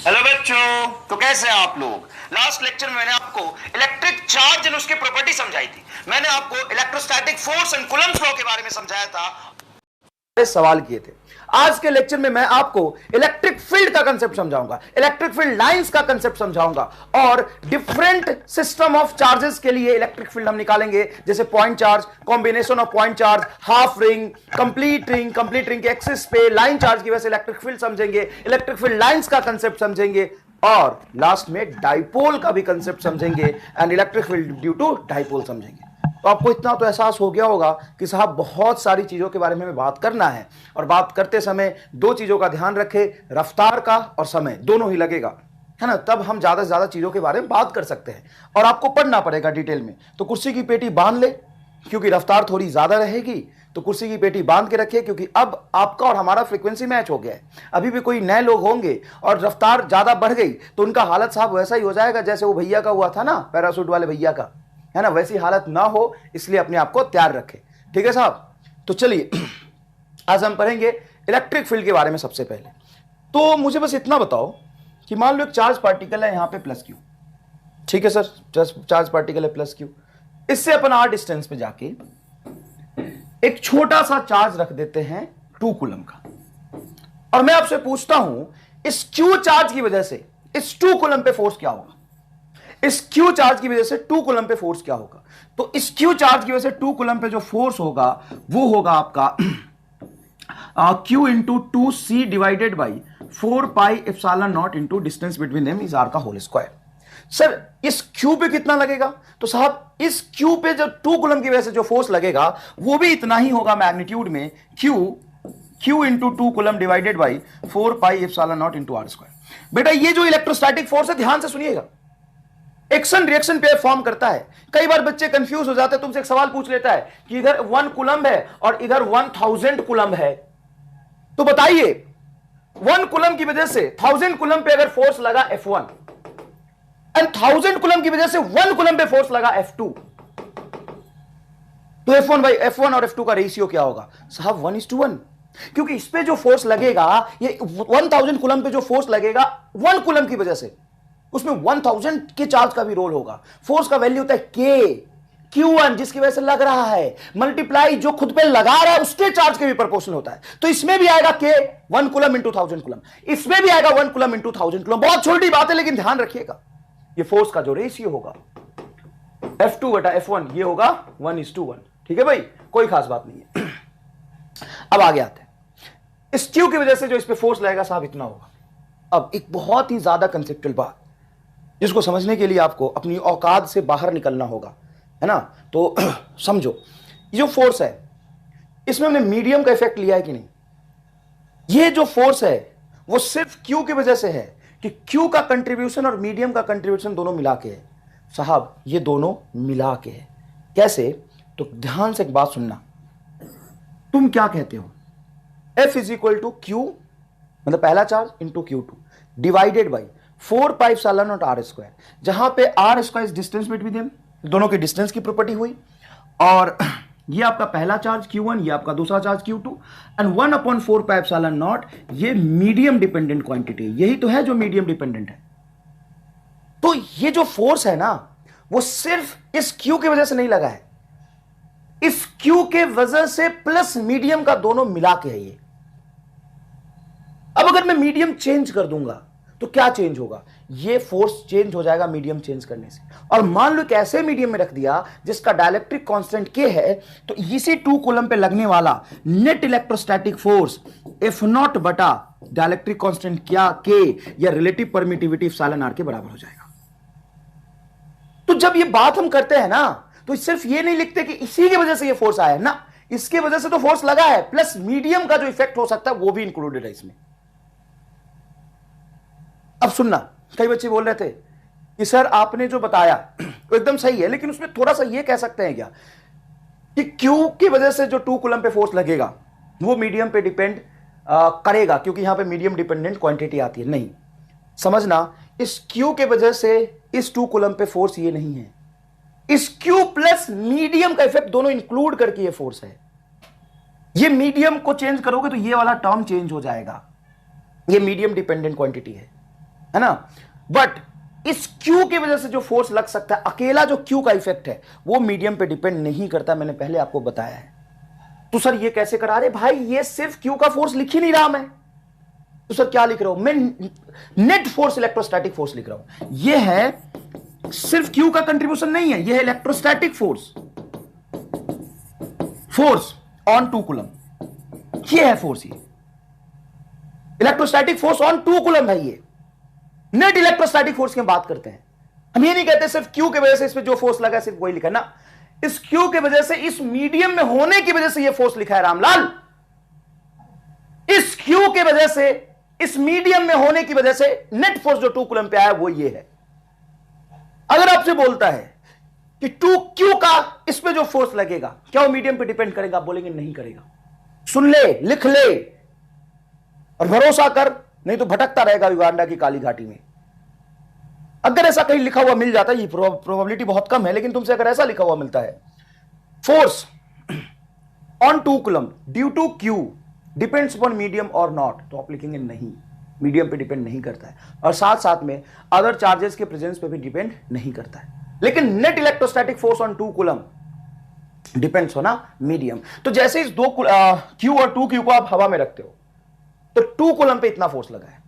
Hello बच्चों, तो कैसे हैं आप लोग। लास्ट लेक्चर में मैंने आपको इलेक्ट्रिक चार्ज एंड उसकी प्रॉपर्टी समझाई थी। मैंने आपको electrostatic force and Coulomb's law के बारे में समझाया था। सवाल किए थे। आज के लेक्चर में मैं आपको इलेक्ट्रिक फील्ड का कंसेप्ट समझाऊंगा, इलेक्ट्रिक फील्ड लाइंस का कंसेप्ट समझाऊंगा और डिफरेंट सिस्टम ऑफ चार्जेस के लिए इलेक्ट्रिक फील्ड हम निकालेंगे, जैसे point charge, combination of point charge, half ring, complete ring के एक्सिस पे लाइन चार्ज की वजह से इलेक्ट्रिक फील्ड समझेंगे, इलेक्ट्रिक फील्ड लाइंस का कंसेप्ट समझेंगे और लास्ट में डाइपोल का भी कंसेप्ट समझेंगे and electric field due to dipole समझेंगे। तो आपको इतना तो एहसास हो गया होगा कि साहब बहुत सारी चीज़ों के बारे में हमें बात करना है और बात करते समय दो चीज़ों का ध्यान रखें, रफ्तार का और समय दोनों ही लगेगा, है ना। तब हम ज़्यादा से ज़्यादा चीज़ों के बारे में बात कर सकते हैं और आपको पढ़ना पड़ेगा डिटेल में। तो कुर्सी की पेटी बांध ले, क्योंकि रफ्तार थोड़ी ज़्यादा रहेगी, तो कुर्सी की पेटी बांध के रखिए, क्योंकि अब आपका और हमारा फ्रीक्वेंसी मैच हो गया है। अभी भी कोई नए लोग होंगे और रफ्तार ज़्यादा बढ़ गई तो उनका हालत साहब वैसा ही हो जाएगा जैसे वो भैया का हुआ था ना, पैरासूट वाले भैया का, है ना। वैसी हालत ना हो इसलिए अपने आप को तैयार रखें, ठीक है साहब। तो चलिए आज हम पढ़ेंगे इलेक्ट्रिक फील्ड के बारे में। सबसे पहले तो मुझे बस इतना बताओ कि मान लो एक चार्ज पार्टिकल है यहां पे प्लस क्यू, ठीक है सर, चार्ज पार्टिकल है प्लस क्यू। इससे अपन आर डिस्टेंस पे जाके एक छोटा सा चार्ज रख देते हैं 2 कूलम का, और मैं आपसे पूछता हूं इस क्यू चार्ज की वजह से इस 2 कूलम पे फोर्स क्या होगा। इस क्यू चार्ज की वजह से 2 कूलम पे फोर्स क्या होगा। तो इस क्यू चार्ज की वजह से 2 कूलम पे जो फोर्स होगा वो होगा आपका Q into 2C divided by 4 pi epsilon naught into distance between them is R का होल स्क्वायर। सर इस Q पे कितना लगेगा, तो साहब इस Q पे जो 2 कूलम की वजह से जो फोर्स लगेगा वो भी इतना ही होगा मैग्नीट्यूड में, Q into 2 coulomb divided by 4 pi epsilon naught into R square. बेटा ये जो इलेक्ट्रोस्टैटिक फोर्स है ध्यान से सुनिएगा, एक्शन रिएक्शन पे फॉर्म करता है। कई बार बच्चे कंफ्यूज हो जाते हैं, तुमसे एक सवाल पूछ लेता है कि इधर 1 कूलम है और इधर 1000 कूलम है, तो बताइए 1 कूलम की वजह से 1000 कूलम पे अगर फोर्स लगा F1 एंड 1000 कूलम की वजह से 1 कूलम पे फोर्स लगा F2, तो F1 और F2 का रेशियो क्या होगा साहब 1:1, क्योंकि इस पे जो फोर्स लगेगा ये 1000 कूलम पे जो फोर्स लगेगा 1 कूलम की वजह से, उसमें 1000 के चार्ज का भी रोल होगा। फोर्स का वैल्यू होता है K, Q1 जिसकी वजह से लग रहा है, मल्टीप्लाई जो खुद पे लगा रहा है उसके चार्ज के भी प्रोपोर्शनल होता है। तो इसमें भी आएगा K 1 कूलम इंटू 1000 कूलम, इसमें भी आएगा 1 कूलम इंटू 1000 कूलम। बहुत छोटी बात है लेकिन ध्यान रखिएगा, ये फोर्स का जो रेशियो होगा F2 बटा F1 ये होगा 1:1, ठीक है भाई, कोई खास बात नहीं है। अब आगे आते हैं, इस Q की वजह से जो इस पे फोर्स लगेगा साहब इतना होगा। अब एक बहुत ही ज्यादा कंसेप्चुअल बात जिसको समझने के लिए आपको अपनी औकात से बाहर निकलना होगा, है ना। तो समझो ये जो फोर्स है इसमें हमने मीडियम का इफेक्ट लिया है कि नहीं। ये जो फोर्स है वो सिर्फ क्यू की वजह से है कि क्यू का कंट्रीब्यूशन और मीडियम का कंट्रीब्यूशन दोनों मिला के है साहब, ये दोनों मिला के है। कैसे, तो ध्यान से एक बात सुनना, तुम क्या कहते हो F is equal to Q मतलब पहला charge into Q2 divided by 4 pi epsilon naught R square, जहां पे R square is distance between them, दोनों की डिस्टेंस की प्रॉपर्टी हुई, और ये आपका पहला चार्ज Q1 ये आपका दूसरा charge Q2 and 1/4 pi epsilon not ये मीडियम डिपेंडेंट क्वांटिटी, यही तो है जो मीडियम डिपेंडेंट है। तो ये जो फोर्स है ना वो सिर्फ इस Q की वजह से नहीं लगा है, इस Q के वजह से प्लस मीडियम का दोनों मिला के है ये। अब अगर मैं मीडियम चेंज कर दूंगा तो क्या चेंज होगा, ये फोर्स चेंज हो जाएगा मीडियम चेंज करने से। और मान लो कैसे मीडियम में रख दिया जिसका डाइलेक्ट्रिक कांस्टेंट K है, तो इसी 2 कूलम पे लगने वाला नेट इलेक्ट्रोस्टैटिक फोर्स F0 बटा डाइलेक्ट्रिक कांस्टेंट क्या K या रिलेटिव परमिटिविटी एप्सिलॉन r के बराबर हो जाएगा। तो जब ये बात हम करते हैं ना तो सिर्फ ये नहीं लिखते कि इसी की वजह से ये फोर्स आया है ना, इसके वजह से तो फोर्स लगा है, प्लस मीडियम का जो इफेक्ट हो सकता है वो भी इंक्लूडेड है इसमें। अब सुनना, कई बच्चे बोल रहे थे कि सर आपने जो बताया वो एकदम सही है, लेकिन उसमें थोड़ा सा ये कह सकते हैं क्या कि Q की वजह से जो 2 कूलम पे फोर्स लगेगा वो मीडियम पे डिपेंड करेगा, क्योंकि यहां पे मीडियम डिपेंडेंट क्वांटिटी आती है। नहीं, समझना, इस Q के वजह से इस 2 कूलम पे फोर्स ये नहीं है, इस Q प्लस मीडियम का इफेक्ट दोनों इंक्लूड करके ये फोर्स है। ये मीडियम को चेंज करोगे तो ये वाला टर्म चेंज हो जाएगा, ये मीडियम डिपेंडेंट क्वांटिटी है। है ना। बट इस Q की वजह से जो फोर्स लग सकता है, अकेला जो Q का इफेक्ट है वो मीडियम पे डिपेंड नहीं करता, मैंने पहले आपको बताया है। तो सर ये कैसे करा रहे भाई, ये सिर्फ Q का फोर्स लिख ही नहीं रहा मैं, तो सर क्या लिख रहा हूं मैं, नेट फोर्स इलेक्ट्रोस्टैटिक फोर्स लिख रहा हूं। ये है सिर्फ Q का कंट्रीब्यूशन नहीं है, ये है electrostatic force, force on 2 coulomb, ये है फोर्स, ये इलेक्ट्रोस्टैटिक फोर्स ऑन 2 कूलम है, ये नेट इलेक्ट्रोस्टैटिक फोर्स की हम बात करते हैं। हम ये नहीं कहते सिर्फ Q की वजह से इस पे जो फोर्स लगा है सिर्फ वही लिखा है ना, इस Q की वजह से, इस मीडियम में होने की वजह से ये फोर्स लिखा है रामलाल, इस Q की वजह से, इस मीडियम में होने की वजह से नेट फोर्स जो 2 कूलम पे आया वो ये है। अगर आपसे बोलता है कि 2Q का इस पे जो फोर्स लगेगा क्या वो मीडियम पे डिपेंड करेगा, आप बोलेंगे नहीं करेगा। सुन ले, लिख ले और भरोसा कर, नहीं तो भटकता रहेगा युगांडा की काली घाटी में। अगर ऐसा कहीं लिखा हुआ मिल जाता है, ये प्रोबेबिलिटी बहुत कम है, लेकिन तुमसे अगर ऐसा लिखा हुआ मिलता है, force on 2 coulomb due to Q depends upon medium और नॉट, तो आप लिखेंगे नहीं, मीडियम पे डिपेंड नहीं करता है, और साथ साथ में अदर चार्जेस के प्रेजेंस पे भी डिपेंड नहीं करता है। लेकिन net electrostatic force on 2 coulomb depends हो ना मीडियम। तो जैसे इस Q और 2Q को आप हवा में रखते हो तो 2 कूलम पे इतना फोर्स लगा है,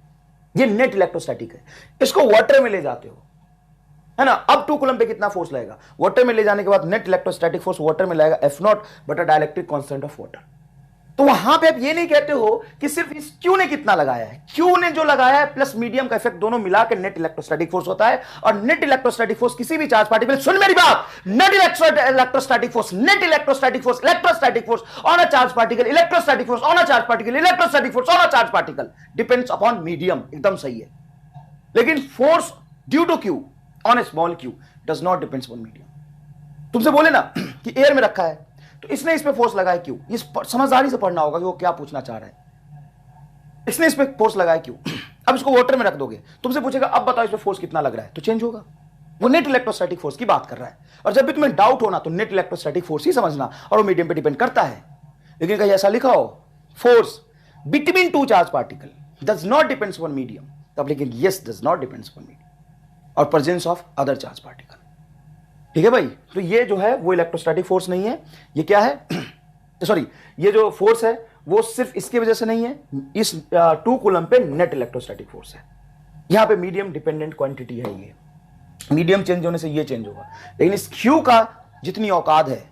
ये नेट इलेक्ट्रोस्टैटिक है। इसको वाटर में ले जाते हो, है ना, अब 2 कूलम पे कितना फोर्स लगेगा, वाटर में ले जाने के बाद नेट इलेक्ट्रोस्टैटिक फोर्स वाटर में लगेगा F0 बटा डाइलेक्ट्रिक कांस्टेंट ऑफ वाटर। तो वहां पे आप ये नहीं कहते हो कि सिर्फ इस Q ने कितना लगाया है, Q ने जो लगाया है प्लस मीडियम का इफेक्ट दोनों मिला के नेट इलेक्ट्रोस्टैटिक फोर्स होता है। और नेट इलेक्ट्रोस्टैटिक फोर्स किसी भी चार्ज पार्टिकल, सुन मेरी बात, net electrostatic force, net electrostatic force, electrostatic force on a charge particle, electrostatic force on a charge particle, electrostatic force on a charge particle depends upon medium, एकदम सही है। लेकिन force due to Q on a small Q does not depends upon medium. तुमसे बोले ना कि air में रखा है तो इसने इस पे फोर्स लगाया क्यों, ये समझदारी से पढ़ना होगा कि वो क्या पूछना चाह रहा है। इसने इस पे फोर्स लगाया क्यों, अब इसको वाटर में रख दोगे, तुमसे पूछेगा अब बताओ इस पे फोर्स कितना लग रहा है, तो चेंज होगा। वो नेट इलेक्ट्रोस्टैटिक फोर्स की बात कर रहा है, और जब भी तुम्हें डाउट होना तो नेट इलेक्ट्रोस्टैटिक फोर्स ही समझना, और वो मीडियम पे डिपेंड करता है। लेकिन कहीं ऐसा लिखा हो force between 2 charge particle does not depends on medium, तब लेकिन yes does not depends on medium और presence of other charge particle. ठीक है भाई, तो ये जो है वो इलेक्ट्रोस्टैटिक फोर्स नहीं है, ये क्या है सॉरी, ये जो फोर्स है वो सिर्फ इसकी वजह से नहीं है, इस 2 कूलम पे नेट इलेक्ट्रोस्टैटिक फोर्स है। यहां पे मीडियम डिपेंडेंट क्वांटिटी है, ये मीडियम चेंज होने से ये चेंज होगा। लेकिन इस Q का जितनी औकात है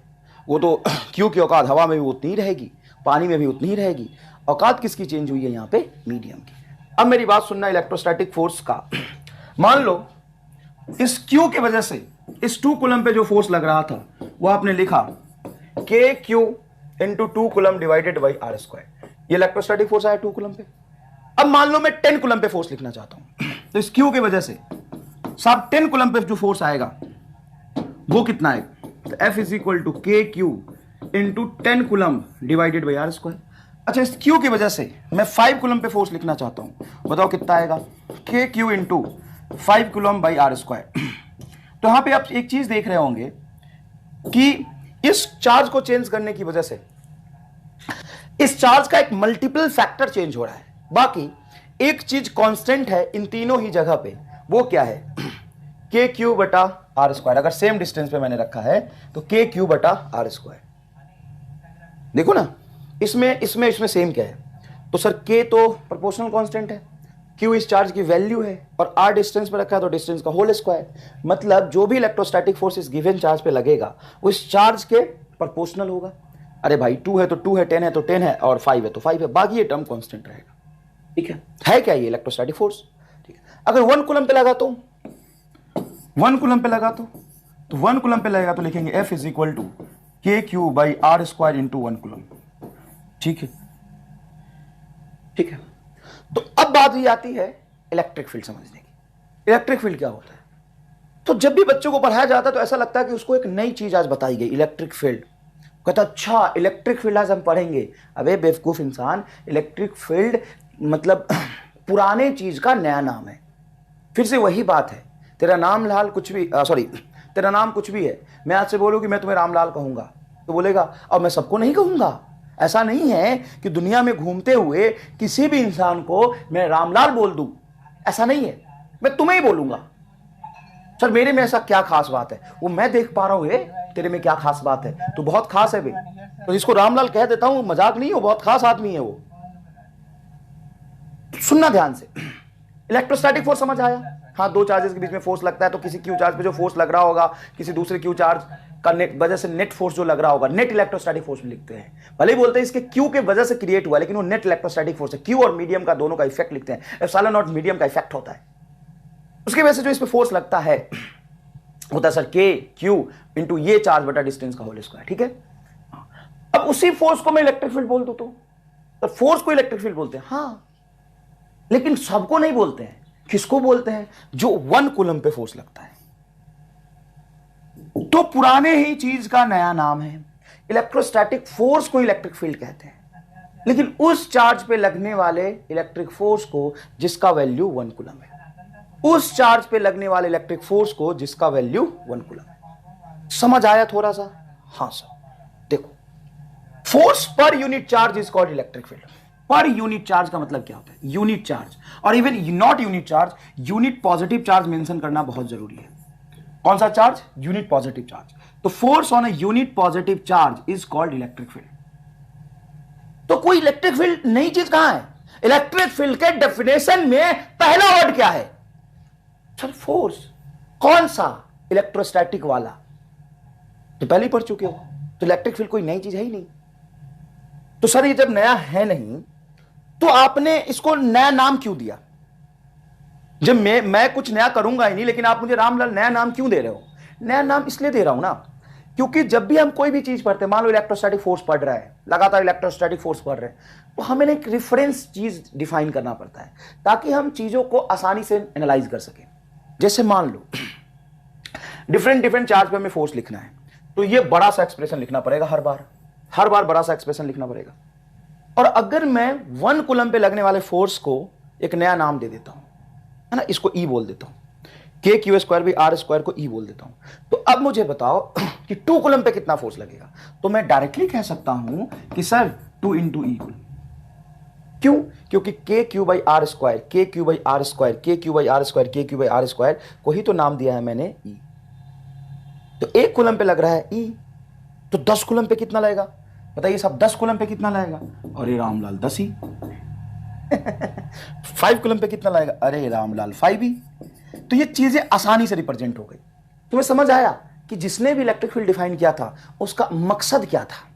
वो तो Q की औकात हवा में भी उतनी ही रहेगी, पानी में भी उतनी ही रहेगी। औकात किसकी चेंज हुई है यहाँ पे, मीडियम की। अब मेरी बात सुनना इलेक्ट्रोस्टैटिक फोर्स का, मान लो इस Q की वजह से इस 2 कूलम पे जो फोर्स लग रहा था वो आपने लिखा KQ into 2 coulomb divided by R², ये इलेक्ट्रोस्टैटिक फोर्स आया 2 कूलम पे। अब मान लो मैं 10 कूलम पे फोर्स लिखना चाहता हूं, तो इस Q की वजह से साहब 10 कूलम पे जो फोर्स आएगा वो कितना है, तो F is equal to KQ into 10 coulomb divided by R²। अच्छा, इस Q की वजह से मैं 5 कूलम पे फोर्स लिखना चाहता हूं, बताओ कितना आएगा, KQ into 5 coulomb by R²। तो यहां पे आप एक चीज देख रहे होंगे कि इस चार्ज को चेंज करने की वजह से इस चार्ज का एक मल्टीपल फैक्टर चेंज हो रहा है, बाकी एक चीज कांस्टेंट है इन तीनों ही जगह पे, वो क्या है, KQ बटा R²। अगर सेम डिस्टेंस पे मैंने रखा है तो KQ बटा R²। देखो ना, इसमें सेम क्या है, तो सर K तो प्रोपोर्शनल कांस्टेंट है, Q इस चार्ज की वैल्यू है, और R डिस्टेंस पे रखा है तो डिस्टेंस का होल स्क्वायर। मतलब जो भी इलेक्ट्रोस्टैटिक फोर्स इस गिवन चार्ज पे लगेगा वो इस चार्ज के प्रोपोर्शनल होगा। अरे भाई 2 है तो 2 है, 10 है तो 10 है, और 5 है तो 5 है, बाकी ये टर्म कांस्टेंट रहेगा। ठीक है क्या ये इलेक्ट्रोस्टैटिक फोर्स। ठीक है, अगर 1 कूलम पे लगा तो 1 कूलम पे लगा तो 1 कूलम पे लगेगा तो लिखेंगे F is equal to KQ by R² into 1 coulomb. ठीक है, तो अब बात ही आती है इलेक्ट्रिक फील्ड समझने की। इलेक्ट्रिक फील्ड क्या होता है, तो जब भी बच्चों को पढ़ाया जाता है तो ऐसा लगता है कि उसको एक नई चीज आज बताई गई, इलेक्ट्रिक फील्ड। कहता अच्छा इलेक्ट्रिक फील्ड आज हम पढ़ेंगे। अबे बेवकूफ इंसान, इलेक्ट्रिक फील्ड मतलब पुराने चीज का नया नाम है। फिर से वही बात है, तेरा नाम लाल कुछ भी तेरा नाम कुछ भी है, मैं आज से बोलूं कि मैं तुम्हें रामलाल कहूंगा तो बोलेगा अब मैं सबको नहीं कहूंगा। ऐसा नहीं है कि दुनिया में घूमते हुए किसी भी इंसान को मैं रामलाल बोल दूं, ऐसा नहीं है। मैं तुम्हें ही बोलूंगा सर मेरे में ऐसा क्या खास बात है, वो मैं देख पा रहा हूं तेरे में क्या खास बात है, तो बहुत खास है भाई। तो जिसको रामलाल कह देता हूं, मजाक नहीं, वो बहुत खास आदमी है वो। सुनना ध्यान से, इलेक्ट्रोस्टैटिक फोर्स समझ आया? हाँ, दो चार्जेस के बीच में फोर्स लगता है, तो किसी क्यू चार्ज पे जो फोर्स लग रहा होगा, किसी दूसरे क्यू चार्ज का वजह से नेट फोर्स जो लग रहा होगा, नेट इलेक्ट्रोस्टैटिक फोर्स में लिखते हैं। भले ही बोलते हैं इसके क्यू के वजह से क्रिएट हुआ, लेकिन वो नेट इलेक्ट्रोस्टैटिक फोर्स है। क्यू और मीडियम का दोनों का इफेक्ट लिखते हैं, एप्सिलॉन नॉट मीडियम का इफेक्ट होता है, उसकी वजह से जो इस पे फोर्स लगता है होता है सर के क्यू इंटू ये चार्ज बटा डिस्टेंस का होल स्क्वायर। ठीक है, अब उसी फोर्स को मैं इलेक्ट्रिक फील्ड बोल दूं तो फोर्स को इलेक्ट्रिक फील्ड बोलते हैं। हाँ, लेकिन सबको नहीं बोलते हैं। किसको बोलते हैं? जो 1 कूलम पे फोर्स लगता है। तो पुराने ही चीज का नया नाम है, इलेक्ट्रोस्टैटिक फोर्स को इलेक्ट्रिक फील्ड कहते हैं, लेकिन उस चार्ज पे लगने वाले इलेक्ट्रिक फोर्स को जिसका वैल्यू 1 कूलम है, उस चार्ज पे लगने वाले इलेक्ट्रिक फोर्स को जिसका वैल्यू 1 कूलम है। समझ आया थोड़ा सा? हाँ सर, देखो, force per unit charge is called electric field. Per unit charge का मतलब क्या होता है? यूनिट चार्ज, और even not unit charge, unit positive charge mention करना बहुत जरूरी है। कौन सा चार्ज? Unit positive charge. तो force on a unit positive charge is called electric field. तो कोई इलेक्ट्रिक फील्ड नई चीज कहां है? इलेक्ट्रिक फील्ड के डेफिनेशन में पहला वर्ड क्या है? Sir force. कौन सा? इलेक्ट्रोस्टैटिक वाला। तो पहले ही पढ़ चुके हो, तो इलेक्ट्रिक फील्ड कोई नई चीज है ही नहीं। तो सर ये जब नया है नहीं, तो आपने इसको नया नाम क्यों दिया? जब मैं कुछ नया करूंगा ही नहीं, लेकिन आप मुझे रामलाल नया नाम क्यों दे रहे हो? नया नाम इसलिए दे रहा हूं ना, क्योंकि जब भी हम कोई भी चीज पढ़ते हैं, मान लो इलेक्ट्रोस्टैटिक फोर्स पढ़ रहा है, लगातार इलेक्ट्रोस्टैटिक फोर्स पढ़ रहे हैं, तो हमें एक रेफरेंस चीज डिफाइन करना पड़ता है, ताकि हम चीजों को आसानी से एनालाइज कर सकें। जैसे मान लो डिफरेंट चार्ज पे हमें फोर्स लिखना है, तो ये बड़ा सा एक्सप्रेशन लिखना पड़ेगा, हर बार बड़ा सा एक्सप्रेशन लिखना पड़ेगा। और अगर मैं 1 कूलम पे लगने वाले फोर्स को एक नया नाम दे देता हूं, है ना, इसको ई बोल देता हूं, K Q square by R square को ई बोल देता हूं, तो अब मुझे बताओ कि 2 कूलम पे कितना फोर्स लगेगा? तो मैं डायरेक्टली कह सकता हूं कि सर 2 इंटू ई। क्यों? क्योंकि के क्यू बाई आर स्क्वायर, के क्यू बाई आर स्क्वायर, के क्यू बाई आर स्क्वायर, के क्यू बाई आर स्क्वायर को ही तो नाम दिया है मैंने ई। तो 1 कूलम पे लग रहा है ई, तो 10 कूलम पे कितना लगेगा? बताइए साहब, 10 कूलम पे कितना लगेगा? अरे रामलाल 10 ही। 5 कूलम पे कितना लगेगा? अरे रामलाल 5 ही। तो ये चीजें आसानी से रिप्रेजेंट हो गई। तुम्हें समझ आया कि जिसने भी इलेक्ट्रिक फील्ड डिफाइन किया था उसका मकसद क्या था?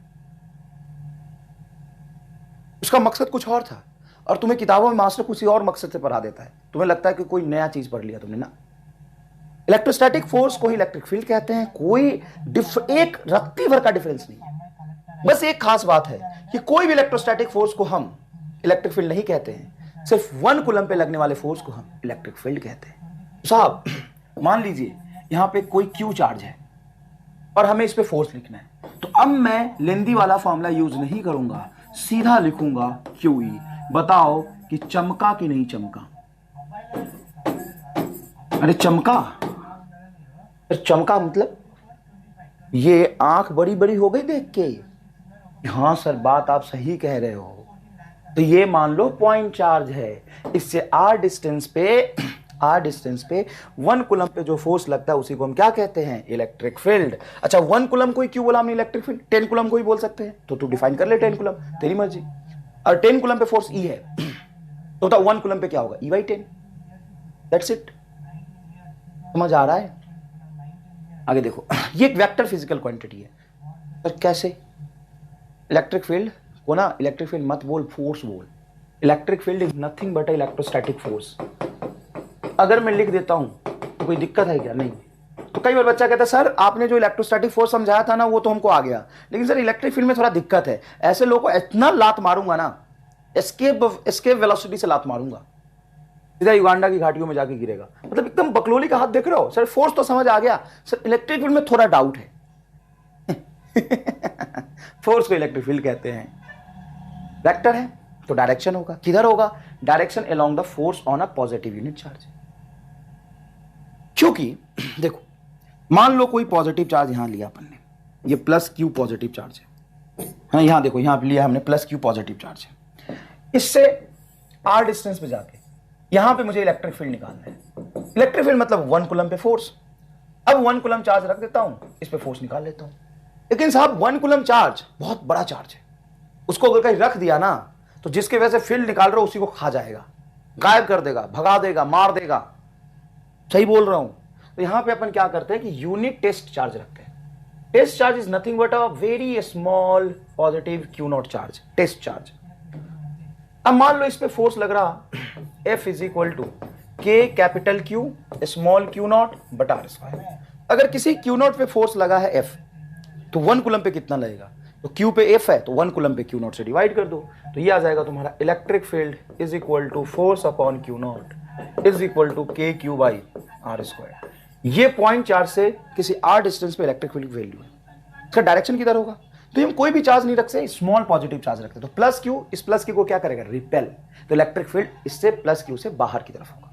उसका मकसद कुछ और था, और तुम्हें किताबों में मास्टर किसी और मकसद से पढ़ा देता है। तुम्हें लगता है कि कोई नया चीज पढ़ लिया तुमने ना। इलेक्ट्रोस्टैटिक फोर्स को ही इलेक्ट्रिक फील्ड कहते हैं। कोई एक रत्ती भर का डिफरेंस नहीं है। बस एक खास बात है कि कोई भी इलेक्ट्रोस्टैटिक फोर्स को हम इलेक्ट्रिक फील्ड नहीं कहते हैं, सिर्फ 1 कूलम पे लगने वाले फोर्स को हम इलेक्ट्रिक फील्ड कहते हैं। साहब मान लीजिए यहां पे कोई क्यू चार्ज है और हमें इस पे फोर्स लिखना है, तो अब मैं लेंदी वाला फॉर्मूला यूज नहीं करूंगा, सीधा लिखूंगा क्यू ई। बताओ कि चमका कि नहीं चमका? अरे चमका। चमका मतलब ये आंख बड़ी बड़ी हो गई देख के? हाँ सर, बात आप सही कह रहे हो। तो ये मान लो पॉइंट चार्ज है, इससे आर डिस्टेंस पे 1 कूलम पे जो फोर्स लगता है उसी को हम क्या कहते हैं? Electric field. अच्छा, 1 कूलम को ही क्यों बोला हमने इलेक्ट्रिक फील्ड? 10 कूलम को ही बोल सकते हैं, तो तू डिफाइन कर ले 10 कूलम, तेरी मर्जी। और 10 कूलम पे फोर्स ई है, तो 1 कूलम पे क्या होगा? ई बाई 10। That's it. समझ आ रहा है? आगे देखो, ये एक वेक्टर फिजिकल क्वांटिटी है। पर कैसे? इलेक्ट्रिक फील्ड को ना इलेक्ट्रिक फील्ड मत बोल, फोर्स बोल। Electric field is nothing but electrostatic force. अगर मैं लिख देता हूं तो कोई दिक्कत है क्या? नहीं। तो कई बार बच्चा कहता है सर आपने जो इलेक्ट्रोस्टैटिक फोर्स समझाया था ना वो तो हमको आ गया, लेकिन सर इलेक्ट्रिक फील्ड में थोड़ा दिक्कत है। ऐसे लोगों को इतना लात मारूंगा ना, एस्केप वेलोसिटी से लात मारूंगा, सीधा युगांडा की घाटियों में जाके गिरेगा। मतलब एकदम बकलोली का हाथ देख रहे हो? सर फोर्स तो समझ आ गया, सर इलेक्ट्रिक फील्ड में थोड़ा डाउट है। फोर्स को इलेक्ट्रिक फील्ड कहते हैं। वेक्टर है तो डायरेक्शन होगा, किधर होगा? Direction along the force on a positive unit charge. क्योंकि देखो, मान लो कोई पॉजिटिव चार्ज यहां लिया अपन ने, ये प्लस क्यू पॉजिटिव चार्ज है। हाँ, यहां देखो, यहां लिया हमने प्लस क्यू पॉजिटिव चार्ज है। इससे आर डिस्टेंस पे जाके यहां पे मुझे इलेक्ट्रिक फील्ड निकालना है। इलेक्ट्रिक फील्ड मतलब 1 कूलम पे फोर्स। अब 1 कूलम चार्ज रख देता हूं, इस पे फोर्स निकाल लेता हूं। लेकिन साहब 1 कूलम चार्ज बहुत बड़ा चार्ज है, उसको अगर कहीं रख दिया ना तो जिसके वजह से फील्ड निकाल रहा हो उसी को खा जाएगा, गायब कर देगा, भगा देगा, मार देगा। सही बोल रहा हूं? तो यहां पे अपन क्या करते हैं कि यूनिट टेस्ट चार्ज रखते हैं। Test charge is nothing but a very small positive Q naught charge, test charge. अब मान लो इस पे फोर्स लग रहा F is equal to K capital Q small Q naught बटा आर स्क्वायर। अगर किसी क्यू नॉट पे फोर्स लगा है F तो 1 कूलम पे कितना लगेगा? तो Q पे F है तो 1 कूलम पे क्यू नॉट से डिवाइड कर दो, तो ये आ जाएगा तुम्हारा electric field is equal to force upon Q naught is equal to K Q by R square. ये पॉइंट चार्ज से किसी आर डिस्टेंस पे इलेक्ट्रिक फील्ड की वैल्यू है। इसका डायरेक्शन किधर होगा? तो हम कोई भी चार्ज नहीं रखते, स्मॉल पॉजिटिव चार्ज रखते, तो प्लस क्यू इस प्लस क्यू को क्या करेगा? रिपेल। तो इलेक्ट्रिक फील्ड इससे प्लस क्यू से बाहर की तरफ होगा।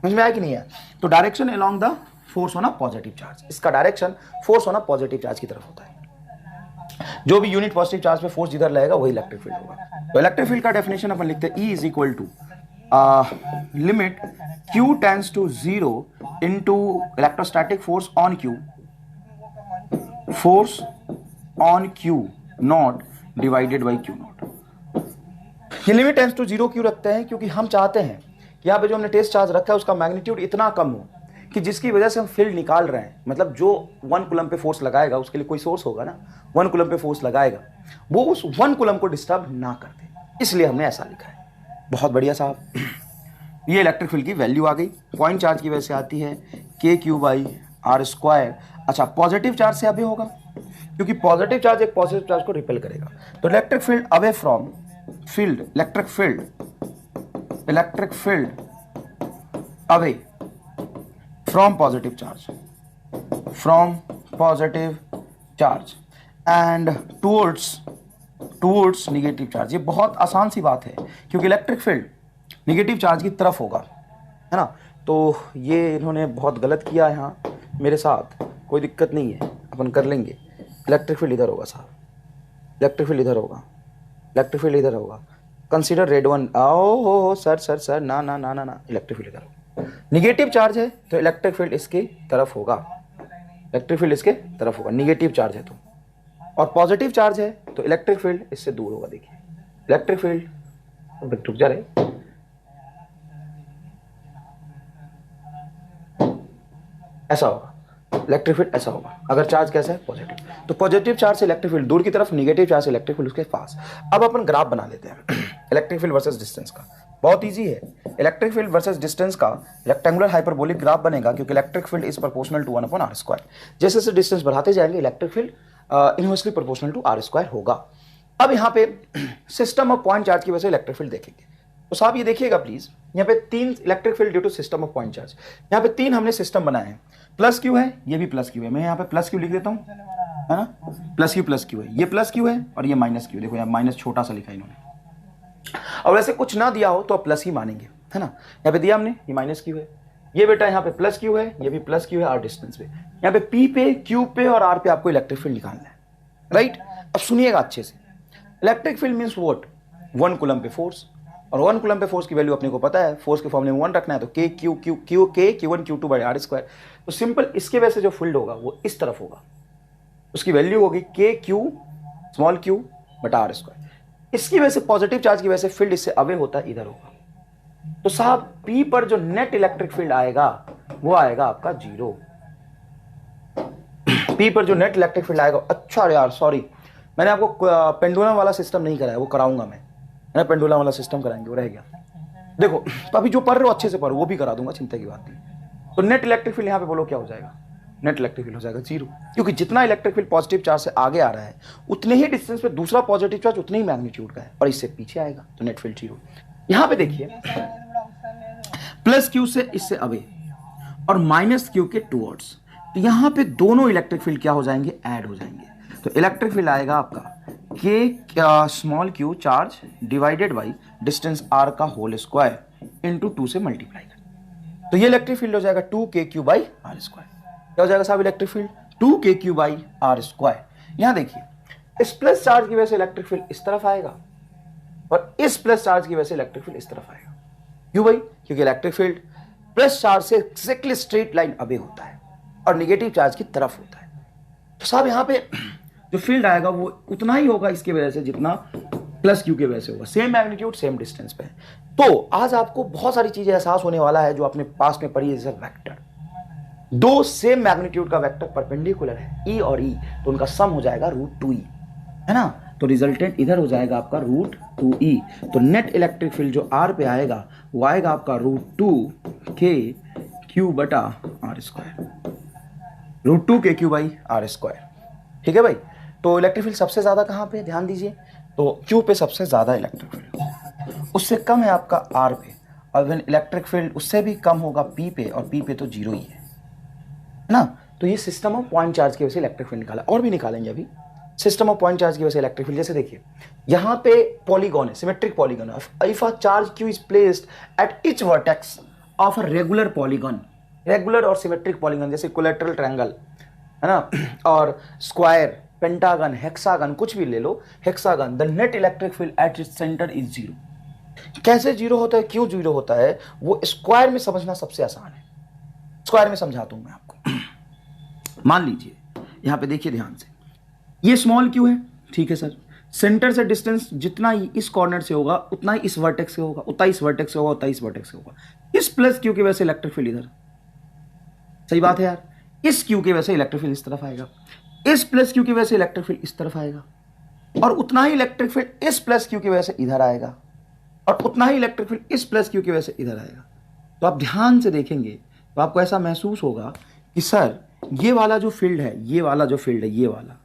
समझ में आया कि नहीं है? तो डायरेक्शन अलोंग द फोर्स होना पॉजिटिव चार्ज, इसका डायरेक्शन फोर्स होना पॉजिटिव चार्ज की तरफ होता है। जो भी यूनिट पॉजिटिव चार्ज पे फोर्स जिधर लगेगा वही इलेक्ट्रिक फील्ड होगा। तो इलेक्ट्रिक फील्ड का डेफिनेशन अपन लिखते हैं E is equal to limit Q tends to 0 into electrostatic force on Q, force on Q naught divided by Q naught. ये लिमिट टेंड्स टू 0 क्यों रखते हैं? क्योंकि हम चाहते हैं कि यहाँ पे जो हमने टेस्ट चार्ज रखा है उसका मैग्नीट्यूड इतना कम हो कि जिसकी वजह से हम फील्ड निकाल रहे हैं, मतलब जो 1 कूलम पे फोर्स लगाएगा उसके लिए कोई सोर्स होगा ना, 1 कूलम पे फोर्स लगाएगा, वो उस 1 कूलम को डिस्टर्ब ना कर दे, इसलिए हमने ऐसा लिखा है। बहुत बढ़िया साहब। ये इलेक्ट्रिक फील्ड की वैल्यू आ गई। पॉइंट चार्ज की वजह से आती है के क्यू बाई आर स्क्वायर। अच्छा, पॉजिटिव चार्ज से अवे होगा क्योंकि पॉजिटिव चार्ज एक पॉजिटिव चार्ज को रिपेल करेगा। तो electric field away from field, electric field away from positive charge and towards negative charge। ये बहुत आसान सी बात है क्योंकि इलेक्ट्रिक फील्ड नेगेटिव चार्ज की तरफ होगा, है ना। तो ये इन्होंने बहुत गलत किया है यहाँ मेरे साथ, कोई दिक्कत नहीं है, अपन कर लेंगे। इलेक्ट्रिक फील्ड इधर होगा साहब, इलेक्ट्रिक फील्ड इधर होगा, इलेक्ट्रिक फील्ड इधर होगा। Consider red one. Oh sir ना ना ना ना ना, इलेक्ट्रिक फील्ड इधर होगा। निगेटिव चार्ज है तो इलेक्ट्रिक फील्ड इसकी तरफ होगा, इलेक्ट्रिक फील्ड इसके तरफ होगा, निगेटिव चार्ज है तो। और पॉजिटिव चार्ज है तो इलेक्ट्रिक फील्ड इससे दूर होगा। देखिए इलेक्ट्रिक फील्ड रुक जा रहे, ऐसा होगा इलेक्ट्रिक फील्ड, ऐसा होगा अगर चार्ज कैसा है? पॉजिटिव। तो पॉजिटिव चार्ज से इलेक्ट्रिक फील्ड दूर की तरफ, निगेटिव चार्ज से इलेक्ट्रिक फील्ड उसके पास। अब अपन ग्राफ बना लेते हैं इलेक्ट्रिक फील्ड वर्सेस डिस्टेंस का। बहुत इजी है। इलेक्ट्रिक फील्ड वर्सेस डिस्टेंस का रेक्टेंगुलर हाइपरबोलिक ग्राफ बनेगा क्योंकि electric field is proportional to 1 upon R square. जैसे जैसे डिस्टेंस बढ़ाते जाएंगे electric field inversely proportional to R square होगा। अब यहाँ पे सिस्टम ऑफ पॉइंट चार्ज की वजह से इलेक्ट्रिक फील्ड देखेंगे। तो साहब ये देखिएगा प्लीज, यहाँ पे 3 electric field due to system of point charge. यहाँ पे 3 हमने सिस्टम बनाए हैं। प्लस क्यू है, ये भी प्लस क्यू है, मैं यहाँ पे प्लस क्यू लिख देता हूँ, है ना। प्लस क्यू है, ये प्लस क्यू है और ये माइनस क्यू। देखो यहाँ माइनस छोटा सा लिखा है इन्होंने। और वैसे कुछ ना दिया हो तो आप प्लस ही मानेंगे, है ना। यहाँ पे दिया हमने, ये माइनस क्यू है, ये बेटा यहाँ पे प्लस क्यू है, ये भी प्लस क्यू है आर डिस्टेंस पे। यहाँ पे पी पे, क्यू पे और आर पे आपको इलेक्ट्रिक फील्ड निकालना है, राइट। अब सुनिएगा अच्छे से, electric field means what? 1 coulomb पे फोर्स, और 1 कूलम पे फोर्स की वैल्यू अपने को पता है, फोर्स के फॉर्मूले में 1 रखना है, तो K Q1 Q2 by R square. तो सिंपल इसके वजह से जो फील्ड होगा वो इस तरफ होगा, उसकी वैल्यू होगी के क्यू स्मॉल क्यू बटा आर स्क्वायर। इसकी वजह से पॉजिटिव चार्ज की वजह से फील्ड इससे अवे होता है, इधर होगा। तो साहब पी पर जो नेट इलेक्ट्रिक फील्ड आएगा वो आएगा आपका 0। पी पर जो नेट इलेक्ट्रिक फील्ड आएगा, अच्छा यार सॉरी, मैंने आपको पेंडुलम वाला सिस्टम नहीं कराया, वो कराऊंगा मैं पेंडुलम वाला सिस्टम कराएंगे, वो रह गया। देखो तो अभी जो पढ़ रहे हो अच्छे से पढ़ो, वो भी करा दूंगा, चिंता की बात नहीं। तो नेट इलेक्ट्रिक फील्ड यहाँ पे बोलो क्या हो जाएगा? नेट इलेक्ट्रिक फील्ड हो जाएगा 0, क्योंकि जितना इलेक्ट्रिक फील्ड पॉजिटिव चार्ज से आगे आ रहा है उतने ही डिस्टेंस पे दूसरा पॉजिटिव चार्ज उतने ही मैग्नीट्यूड का है और इससे पीछे आएगा, तो नेट फील्ड 0। यहां पे देखिए प्लस क्यू से इससे अवे और माइनस क्यू के टुवर्ड्स, तो यहां पे दोनों इलेक्ट्रिक फील्ड क्या हो जाएंगे? ऐड हो जाएंगे। तो इलेक्ट्रिक फील्ड आएगा आपका K small Q charge divided by distance R का होल स्क्वायर इंटू 2 से मल्टीप्लाई कर, तो ये इलेक्ट्रिक फील्ड हो जाएगा 2kq बाई आर स्क्वायर। क्या हो जाएगा साहब electric field? 2kq by R square. यहां देखिए इस प्लस चार्ज की वजह से इलेक्ट्रिक फील्ड इस तरफ आएगा और इस प्लस चार्ज की वजह से इलेक्ट्रिक फील्ड इस तरफ आएगा। क्यों भाई? क्योंकि इलेक्ट्रिक फील्ड प्लस चार्ज से एक्जैक्टली स्ट्रेट लाइन अवे होता है और निगेटिव चार्ज की तरफ होता है। तो साहब यहाँ पे जो फील्ड आएगा वो उतना ही होगा इसकी वजह से जितना प्लस क्यू की वजह से होगा, सेम मैग्नीट्यूड सेम डिस्टेंस पे। तो आज आपको बहुत सारी चीजें एहसास होने वाला है जो आपने पास में पढ़ी है, जैसे वेक्टर, दो सेम मैग्नीट्यूड का वेक्टर परपेंडिकुलर है ई और ई, तो उनका सम हो जाएगा √2e, है ना। तो रिजल्टेंट इधर हो जाएगा आपका √2e। तो नेट इलेक्ट्रिक फील्ड जो आर पे आएगा वो आएगा आपका √2kq/r², √2kq/r²। ठीक है भाई। तो इलेक्ट्रिक फील्ड सबसे ज्यादा कहां पे, ध्यान दीजिए, तो Q पे सबसे ज्यादा इलेक्ट्रिक फील्ड, उससे कम है आपका R पे, और व्हेन इलेक्ट्रिक फील्ड उससे भी कम होगा P पे, और P पे तो 0 ही है ना। तो ये सिस्टम ऑफ पॉइंट चार्ज की वजह से इलेक्ट्रिक फील्ड निकाला, और भी निकालेंगे अभी। सिस्टम ऑफ पॉइंट चार्ज की वजह से इलेक्ट्रिक फील्ड, जैसे देखिए यहाँ पे पॉलीगॉन है, सिमेट्रिक पॉलीगॉन है। If a charge Q is placed at each vertex of a regular polygon, regular और सिमेट्रिक पॉलीगॉन जैसे कोलेटरल ट्रायंगल, है ना, और स्क्वायर, पेंटागन, हेक्सागन, कुछ भी ले लो, hexagon, the net electric field at its centre is 0। कैसे 0 होता है, क्यों 0 होता है, वो स्क्वायर में समझना सबसे आसान है। स्क्वायर में समझाता हूं मैं आपको। मान लीजिए यहां पे देखिए ध्यान से, ये स्मॉल क्यू है, ठीक है सर, सेंटर से डिस्टेंस जितना ही इस कॉर्नर से होगा उतना ही इस वर्टेक्स से होगा, उतना इस वर्टेक्स से होगा, उतना इस वर्टेक्स से होगा। इस प्लस क्यू की वजह से इलेक्ट्रिक फील्ड इधर, सही बात है यार, इस क्यू की वजह से इलेक्ट्रिक फील्ड इस तरफ आएगा, इस प्लस क्यू की वजह से इलेक्ट्रिक फील्ड इस तरफ आएगा, और उतना ही इलेक्ट्रिक फील्ड इस प्लस क्यू की वजह से इधर आएगा, और उतना ही इलेक्ट्रिक फील्ड इस प्लस क्यू की वजह से इधर आएगा। तो आप ध्यान से देखेंगे तो आपको ऐसा महसूस होगा कि सर ये वाला जो फील्ड है, ये वाला जो फील्ड है, ये वाला,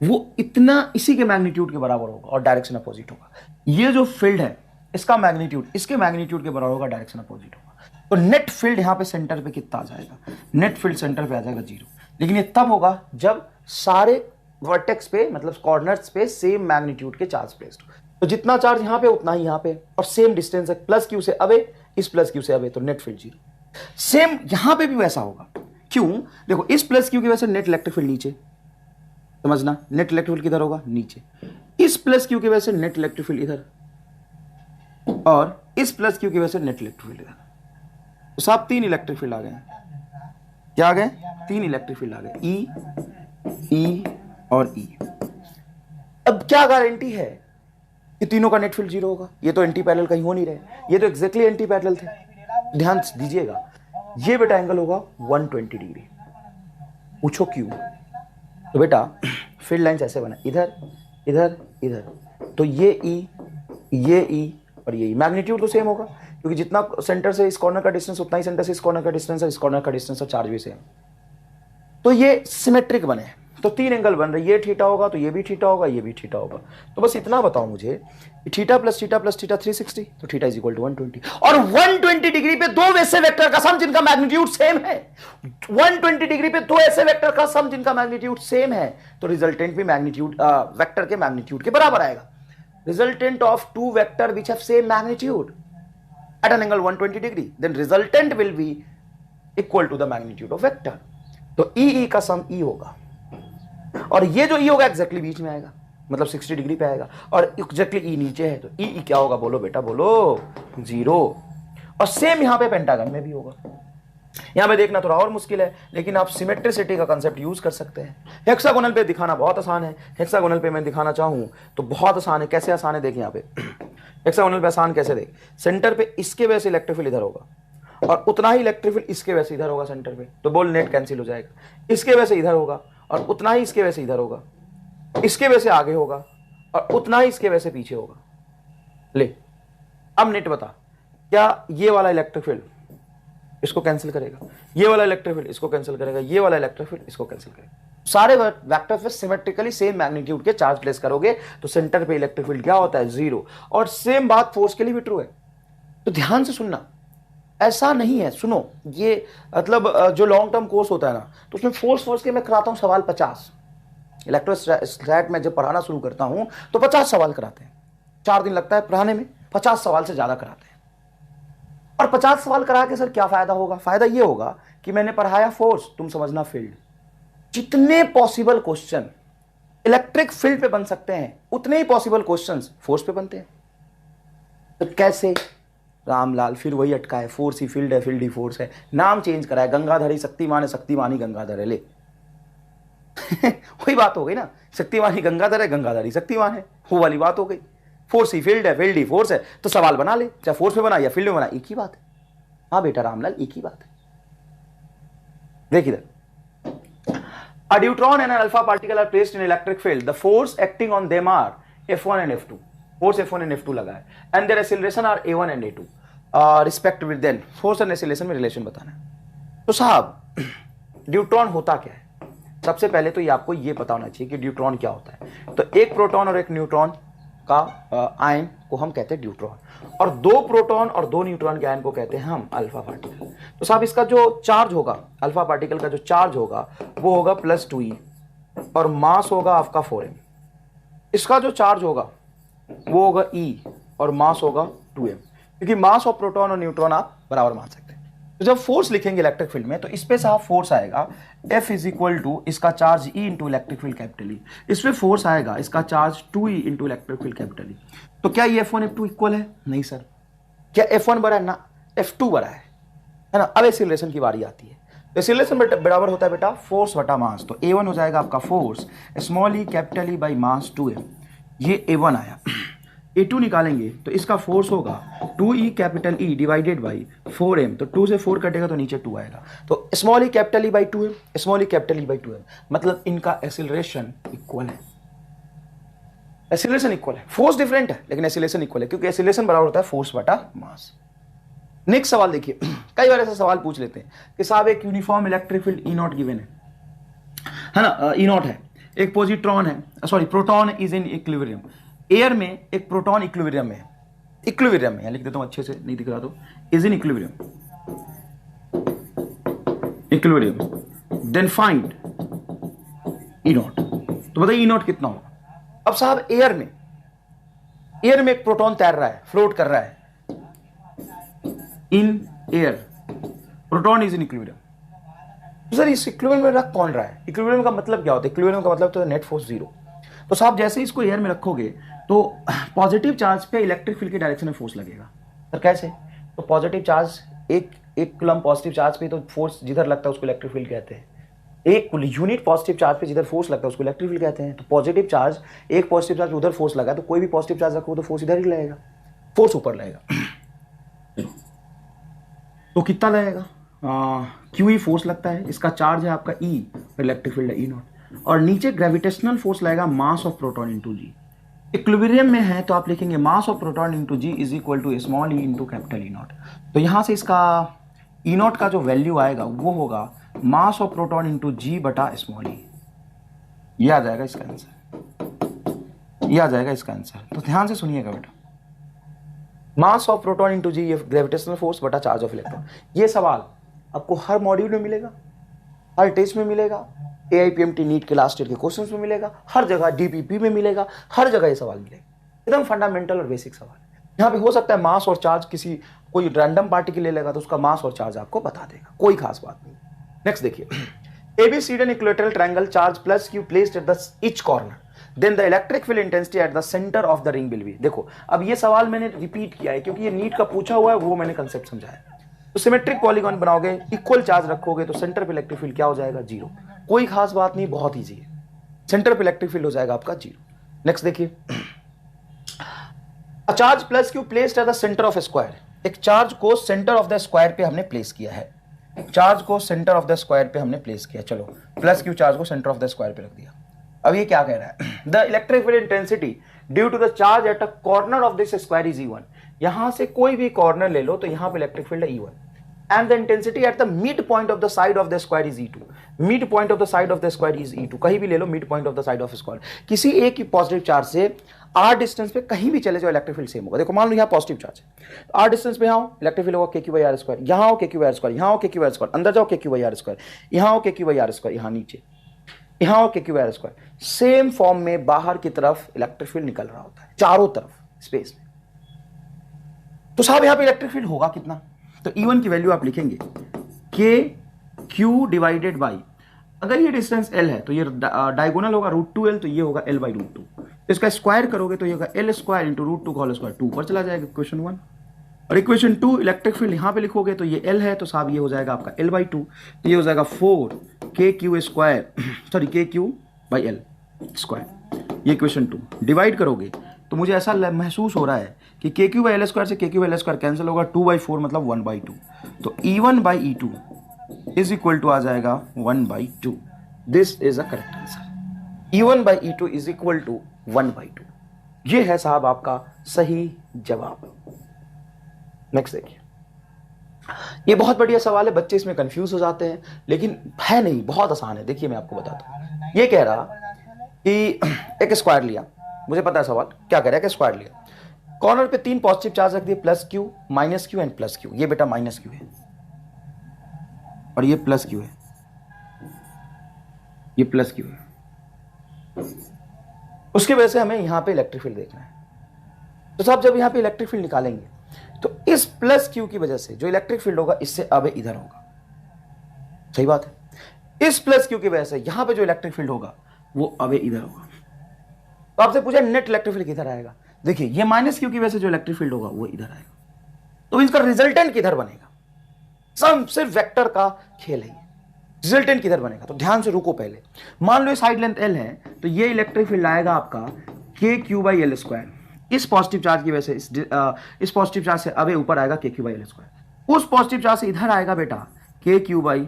वो इतना इसी के मैग्नीट्यूड के बराबर होगा और डायरेक्शन अपोजिट होगा। ये जो फील्ड है इसका मैग्नीट्यूड इसके मैग्नीट्यूड के बराबर होगा, डायरेक्शन अपोजिट होगा। तो नेट फील्ड यहां पे सेंटर पे कितना आ जाएगा, नेट फील्ड सेंटर पे आ जाएगा 0। लेकिन ये तब होगा जब सारे वर्टेक्स पे, मतलब कॉर्नर्स पे सेम मैग्नीट्यूड के चार्ज प्लेस्ड हो। तो जितना चार्ज यहां पे उतना ही यहां पे, और सेम डिस्टेंस है प्लस क्यू से अवे, इस प्लस क्यू से अवे, तो नेट फील्ड 0। सेम यहां पे भी वैसा होगा। क्यों, देखो इस प्लस क्यू की वजह से नेट इलेक्ट्रिक फील्ड नीचे, समझना, नेट इलेक्ट्रिक फील्ड किधर होगा, नीचे। इस प्लस क्यू की वजह से नेट इलेक्ट्रिक फील्ड इधर, और इस प्लस क्यू की वजह से नेट इलेक्ट्रिक फील्ड इधर। तो साहब 3 इलेक्ट्रिक फील्ड आ गए। क्या आ गए, 3 इलेक्ट्रिक फील्ड आ गए, ई, ई और ई। अब क्या गारंटी है कि तीनों का नेट फील्ड 0 होगा? ये तो एंटी पैरेलल कहीं हो नहीं रहे, ये तो एग्जैक्टली एंटी पैरेलल थे। ध्यान दीजिएगा, ये बेटा एंगल होगा 120 डिग्री। पूछो क्यों? तो बेटा फील्ड लाइंस ऐसे बना, इधर इधर इधर, तो ये ई और ये ई, मैग्नीट्यूड तो सेम होगा, क्योंकि जितना सेंटर से इस कॉर्नर का डिस्टेंस उतना ही सेंटर से इस कॉर्नर का डिस्टेंस है, इस कॉर्नर का डिस्टेंस और चार्ज भी सेम। तो ये सिमेट्रिक बने, तो 3 एंगल बन रहे, ये थीटा होगा तो ये भी थीटा होगा, ये भी थीटा होगा। तो बस इतना बताओ मुझे, theta plus theta plus theta 360, तो थीटा इज इक्वल टू 120। और 120 डिग्री पे दो वैसे वेक्टर का सम जिनका मैग्नीट्यूड सेम है, 120 डिग्री पे दो ऐसे वेक्टर का सम जिनका मैग्नीट्यूड सेम है, तो रिजल्टेंट भी मैग्नीट्यूड वेक्टर के मैग्नीट्यूड के बराबर आएगा। Resultant of 2 vector which have same magnitude at an angle 120 degree, then resultant will be equal to the magnitude of vector। तो ई का सम ई होगा, और ये जो ई होगा एग्जैक्टली बीच में आएगा, मतलब 60 डिग्री पे आएगा, और एग्जैक्टली ई नीचे है, तो ई क्या होगा, बोलो बेटा बोलो, 0। और सेम यहां पे पेंटागन में भी होगा। यहां पे देखना थोड़ा और मुश्किल है, लेकिन आप सिमेट्रिसिटी का कंसेप्ट यूज कर सकते हैं। हेक्सागोनल पे दिखाना बहुत आसान है, हेक्सागोनल पे मैं दिखाना चाहूं तो बहुत आसान है। कैसे आसान है, देखिए यहां पे हेक्सागोनल पे आसान कैसे, देख, सेंटर पे इसके वजह से इलेक्ट्रिक फील्ड इधर होगा, और उतना ही इलेक्ट्रिक फील्ड इसके वजह से इधर होगा सेंटर पे, तो बोल नेट कैंसिल हो जाएगा। इसके वजह से इधर होगा, और उतना ही इसके वजह से इधर होगा, इसके वजह से आगे होगा, और उतना ही इसके वजह से पीछे होगा। ले अब नेट बता, क्या ये वाला इलेक्ट्रिक फील्ड इसको कैंसिल करेगा, ये वाला इलेक्ट्रिक फील्ड इसको कैंसिल करेगा, ये वाला इलेक्ट्रिक फील्ड इसको कैंसिल करेगा? सारे वेक्टर्स पे सिमेट्रिकली सेम मैग्नीट्यूड के चार्ज प्लेस करोगे तो सेंटर पे इलेक्ट्रिक फील्ड क्या होता है, 0। और सेम बात फोर्स के लिए भी ट्रू है। तो ध्यान से सुनना, ऐसा नहीं है, सुनो, ये मतलब जो लॉन्ग टर्म कोर्स होता है ना, तो उसमें फोर्स के मैं कराता हूं सवाल 50। इलेक्ट्रोस्टैट में जब पढ़ाना शुरू करता हूं तो 50 सवाल कराते हैं, 4 दिन लगता है पढ़ाने में, 50 सवाल से ज्यादा कराते हैं। और 50 सवाल करा के सर क्या फायदा होगा? फायदा ये होगा कि मैंने पढ़ाया फोर्स, तुम समझना फील्ड। जितने पॉसिबल क्वेश्चन इलेक्ट्रिक फील्ड पे बन सकते हैं, उतने ही पॉसिबल क्वेश्चंस फोर्स पे बनते हैं। तो कैसे? रामलाल फिर वही अटका है, फोर्स ही फील्ड है, फील्ड ही फोर्स है, नाम चेंज करा है, गंगाधर ही शक्तिमान है, शक्तिमान ही गंगाधर है। ले वही बात हो गई ना, शक्तिमान ही गंगाधर है, गंगाधर ही शक्तिमान है, वो वाली बात हो गई। फोर्स ही फील्ड है, फील्ड ही फोर्स है, तो सवाल बना ले, चाहे फोर्स में बना या फील्ड में बना, एक ही बात है। हाँ बेटा रामलाल, एक ही बात है। देख इधर, a neutron and an alpha particle are placed in electric field, the force acting on them are F1 and F2, force F1 and F2 लगा है, and their acceleration are A1 and A2, respectively। then force and acceleration में relation बताना है। तो साहब deuteron होता क्या है? सबसे पहले तो ये आपको ये पता होना चाहिए कि ड्यूट्रॉन क्या होता है। तो एक प्रोटॉन और एक न्यूट्रॉन का आयन को हम कहते हैं ड्यूट्रॉन, और दो प्रोटॉन और दो न्यूट्रॉन के आयन को कहते हैं हम अल्फा पार्टिकल। तो साहब इसका जो चार्ज होगा, अल्फा पार्टिकल का जो चार्ज होगा वो होगा +2e, और मास होगा आपका 4m। इसका जो चार्ज होगा वो होगा e, और मास होगा 2m, क्योंकि मास ऑफ प्रोटॉन और न्यूट्रॉन आप बराबर मान सकते हैं। तो जब फोर्स लिखेंगे इलेक्ट्रिक फील्ड में, तो इस पे साहब फोर्स आएगा F = इसका charge E × electric field capital E। इस पे फोर्स आएगा इसका charge 2E × electric field capital E। तो क्या ये F1 F2 इक्वल है? नहीं सर। क्या F1 बड़ा है? ना, F2 बड़ा है ना। अब एक्सीलरेशन की बारी आती है। एक्सीलरेशन बराबर होता है बेटा फोर्स बटा मास। तो A1 हो जाएगा आपका force small e capital E by mass 2m। ये A1 आया। A2 निकालेंगे तो इसका फोर्स होगा 2e capital E divided by 4m। तो 2 से 4 कटेगा तो नीचे 2 आएगा। तो small e capital E by 2m, small e capital E by 2m, मतलब इनका एक्सीलरेशन इक्वल है। एक्सीलरेशन इक्वल है, फोर्स डिफरेंट है लेकिन एक्सीलरेशन इक्वल है, क्योंकि एक्सीलरेशन बराबर होता है फोर्स बटा मास। नेक्स्ट सवाल देखिए, कई बार ऐसा सवाल पूछ लेते हैं कि साहब एक uniform electric field E0 given है ना, E0 है, एक पॉजिट्रॉन है, sorry proton is in equilibrium. Air में एक प्रोटॉन इक्विलिब्रियम में है, इक्विलिब्रियम में, लिख देता हूं अच्छे से, नहीं दिख रहा तो, is in equilibrium, equilibrium, then find E0। तो बताइए E0 कितना होगा? अब साहब एयर में एक प्रोटॉन तैर रहा है, फ्लोट कर रहा है in air, proton is in equilibrium. Sir इस इक्विलिब्रियम में रख कौन रहा है? इक्विलिब्रियम का मतलब क्या होता है? इक्विलिब्रियम का मतलब तो नेट फोर्स 0। तो साहब जैसे ही इसको एयर में रखोगे तो पॉजिटिव चार्ज पे इलेक्ट्रिक फील्ड के डायरेक्शन में फोर्स लगेगा। सर कैसे? तो पॉजिटिव चार्ज एक कूलम पॉजिटिव चार्ज पे तो फोर्स जिधर लगता है उसको इलेक्ट्रिक फील्ड कहते हैं। एक यूनिट पॉजिटिव चार्ज पे जिधर फोर्स लगता है उसको इलेक्ट्रिक फील्ड कहते हैं। तो पॉजिटिव चार्ज, एक पॉजिटिव चार्ज उधर फोर्स लगा तो कोई भी पॉजिटिव चार्ज रखो तो फोर्स इधर ही लगेगा, फोर्स ऊपर लगेगा। तो कितना लगेगा? क्यू फोर्स लगता है, इसका चार्ज है आपका E, इलेक्ट्रिक फील्ड है E0, और नीचे ग्रेविटेशनल फोर्स लगेगा mass of proton into G. Equilibrium में है तो आप लिखेंगे mass of proton into G is equal to small E into capital E0। तो यहां से इसका E0 का जो वैल्यू आएगा वो होगा मास ऑफ प्रोटॉन इंटू जी बटा स्मॉल ई। ये आ जाएगा इसका आंसर, ये आ जाएगा इसका आंसर। तो ध्यान से सुनिएगा बेटा, मास ऑफ प्रोटॉन इंटू जी, ये ग्रेविटेशनल फोर्स बटा चार्ज ऑफ इलेक्ट्रॉन। ये सवाल आपको हर मॉड्यूल में मिलेगा, हर टेस्ट में मिलेगा, AIPMT नीट के लास्ट ईयर के क्वेश्चंस में मिलेगा, हर जगह DPP में मिलेगा, हर जगह ये सवाल मिलेगा। एकदम फंडामेंटल और बेसिक सवाल। यहाँ पे हो सकता है मास और चार्ज किसी कोई रैंडम पार्टिकल ले लेगा तो उसका मास और चार्ज आपको बता देगा, कोई खास बात नहीं। नेक्स्ट देखिए, ABCD equilateral triangle charge +Q placed at the each corner, then the electric field intensity at the centre of the ring will be. देखो अब ये सवाल मैंने रिपीट किया है क्योंकि ये नीट का पूछा हुआ है, वो मैंने कंसेप्ट समझाया। तो सिमेट्रिक पॉलीगॉन बनाओगे, इक्वल चार्ज रखोगे तो सेंटर पे इलेक्ट्रिक फील्ड क्या हो जाएगा? 0। कोई खास बात नहीं, बहुत ईजी है। सेंटर पे इलेक्ट्रिक फील्ड हो जाएगा आपका 0। नेक्स्ट देखिए, अ charge +Q placed at the centre of square. एक चार्ज को सेंटर ऑफ द स्क्वायर पे हमने प्लेस किया है, चार्ज को सेंटर ऑफ द स्क्वायर पे हमने प्लेस किया। चलो +Q चार्ज को सेंटर ऑफ द स्क्वायर पे रख दिया। अब ये क्या कह रहा है? The electric field intensity due to the charge at a corner of this square is E1। यहां से कोई भी कॉर्नर ले लो तो यहां पे इलेक्ट्रिक फील्ड है E1, and the intensity at the midpoint of the side of the square is E2। midpoint of the side of the square is E2। कहीं भी ले लो, midpoint of the side of square, किसी एक ही positive charge से r distance पे कहीं भी चले जाओ इलेक्ट्रिक फील्ड सेम होगा। देखो मान लो यहाँ पॉजिटिव चार्ज है, r डिस्टेंस पे यहाँ इलेक्ट्रिक फील्ड होगा KQ/R², यहाँ हो KQ/R², यहाँ हो KQ/R², अंदर जाओ KQ/R², यहाँ हो KQ/R², यहाँ नीचे यहाँ हो KQ/R²। सेम फॉर्म में बाहर की तरफ इलेक्ट्रिक फील्ड निकल रहा होता है चारों तरफ स्पेस में। तो साहब यहाँ पे इलेक्ट्रिक फील्ड होगा कितना? तो E1 की वैल्यू आप लिखेंगे KQ डिवाइडेड बाई, अगर ये डिस्टेंस L है तो ये डायगोनल होगा √2L, तो ये होगा L/√2। तो इसका स्क्वायर करोगे तो ये होगा L² × √2 होल स्क्वायर, 2 ऊपर चला जाएगा, क्वेश्चन 1। और इक्वेशन 2 इलेक्ट्रिक फील्ड यहां पे लिखोगे तो ये L है, तो साहब ये हो जाएगा आपका L/2, तो ये हो जाएगा 4KQ² सॉरी KQ/L स्क्वायर। ये इक्वेशन 2 डिवाइड करोगे तो मुझे ऐसा महसूस हो रहा है कि KQ/L² से KQ/L² कैंसिल होगा, 2/4 मतलब 1/2, तो E1/E2 इज इक्वल टू आ जाएगा 1/2। This is a correct answer. E1/E2 is equal to 1/2। ये है साहब आपका सही जवाब। नेक्स्ट देखिए, ये बहुत बढ़िया सवाल है, बच्चे इसमें कंफ्यूज हो जाते हैं, लेकिन है नहीं, बहुत आसान है। देखिए मैं आपको बताता हूं। ये कह रहा कि एक स्क्वायर लिया, मुझे पता है सवाल क्या कह रहा है कि स्क्वायर लिया, कॉर्नर पे 3 पॉजिटिव चार्ज रख दिए, +Q, -Q एंड +Q। ये बेटा -Q है और ये +Q है, ये +Q है। उसकी वजह से हमें यहां पे इलेक्ट्रिक फील्ड देखना है। तो साहब जब यहां पे इलेक्ट्रिक फील्ड निकालेंगे तो इस +Q की वजह से जो इलेक्ट्रिक फील्ड होगा इससे अब इधर होगा, सही बात है। इस +Q की वजह से यहां पे जो इलेक्ट्रिक फील्ड होगा वो अब इधर होगा। तो आपसे पूछा नेट इलेक्ट्रिक फील्ड किधर आएगा, देखिए ये -Q की वजह से जो इलेक्ट्रिक फील्ड होगा वो इधर आएगा, तो इसका रिजल्टेंट किधर बनेगा। सब सिर्फ वेक्टर का खेल है, रिजल्टेंट किधर बनेगा। तो ध्यान से रुको, पहले मान लो ये साइड लेंथ L है, तो ये इलेक्ट्रिक फील्ड आएगा आपका KQ/L²। इस पॉजिटिव चार्ज की वजह से इस पॉजिटिव चार्ज से अब ऊपर आएगा KQ/L², उस पॉजिटिव चार्ज से इधर आएगा बेटा KQ/L²,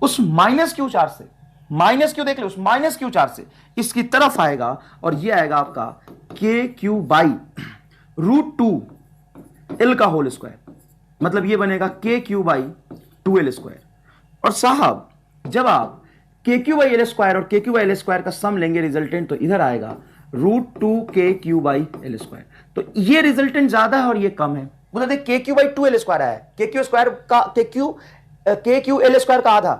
उस -Q चार्ज से, -Q देख लो, उस -Q चार्ज से इसकी तरफ आएगा और ये आएगा आपका KQ/√2L का होल स्क्वायर, मतलब ये बनेगा KQ/2L²। और साहब जब आप KQ/L² और KQ/L² का सम लेंगे रिजल्टेंट, तो इधर आएगा √2KQ/L²। तो ये रिजल्टेंट ज्यादा है और ये कम है, मतलब देख KQ/2L² आया है, KQ/L² का आधा,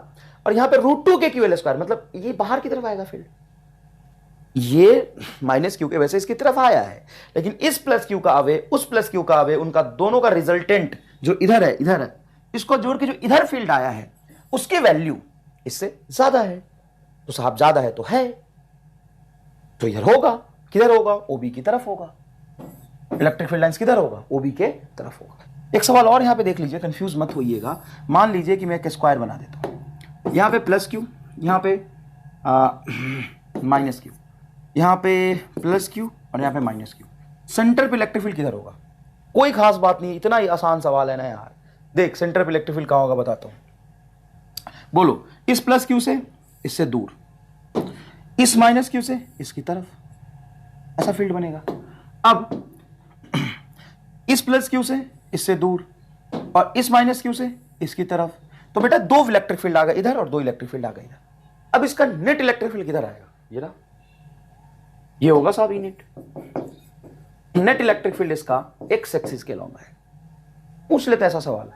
और यहां पे √2KQ/L², मतलब ये बाहर की तरफ आएगा फील्ड। ये -Q के वजह से इसकी तरफ आया है, लेकिन इस +Q का अवे, उस +Q का अवे, उनका दोनों का रिजल्टेंट जो इधर है, इधर है, इसको जोड़ के जो इधर फील्ड आया है उसकी वैल्यू इससे ज्यादा है। तो साहब ज्यादा है तो है, तो इधर होगा, किधर होगा, OB की तरफ होगा। इलेक्ट्रिक फील्ड लाइंस किधर होगा, OB के तरफ होगा। एक सवाल और यहां पे देख लीजिए, कंफ्यूज मत होइएगा। मान लीजिए कि मैं एक स्क्वायर बना देता हूं, यहां पे +Q, यहां पे -Q, यहां पे +Q और यहां पे -Q। सेंटर पे इलेक्ट्रिक फील्ड किधर होगा, कोई खास बात नहीं, इतना ही आसान सवाल है ना यार। देख सेंटर पे इलेक्ट्रिक फील्ड कहां होगा बताता हूं, बोलो। इस +Q से इससे दूर, इस -Q से इसकी तरफ, ऐसा फील्ड बनेगा। अब इस +Q से इससे दूर और इस -Q से इसकी तरफ, तो बेटा 2 इलेक्ट्रिक फील्ड आ गए इधर और 2 इलेक्ट्रिक फील्ड आ गए इधर। अब इसका नेट इलेक्ट्रिक फील्ड किधर आएगा, ये रहा, ये होगा साहब नेट। नेट इलेक्ट्रिक फील्ड इसका x एक्सिस के लॉन्ग है। पूछ लेते ऐसा सवाल,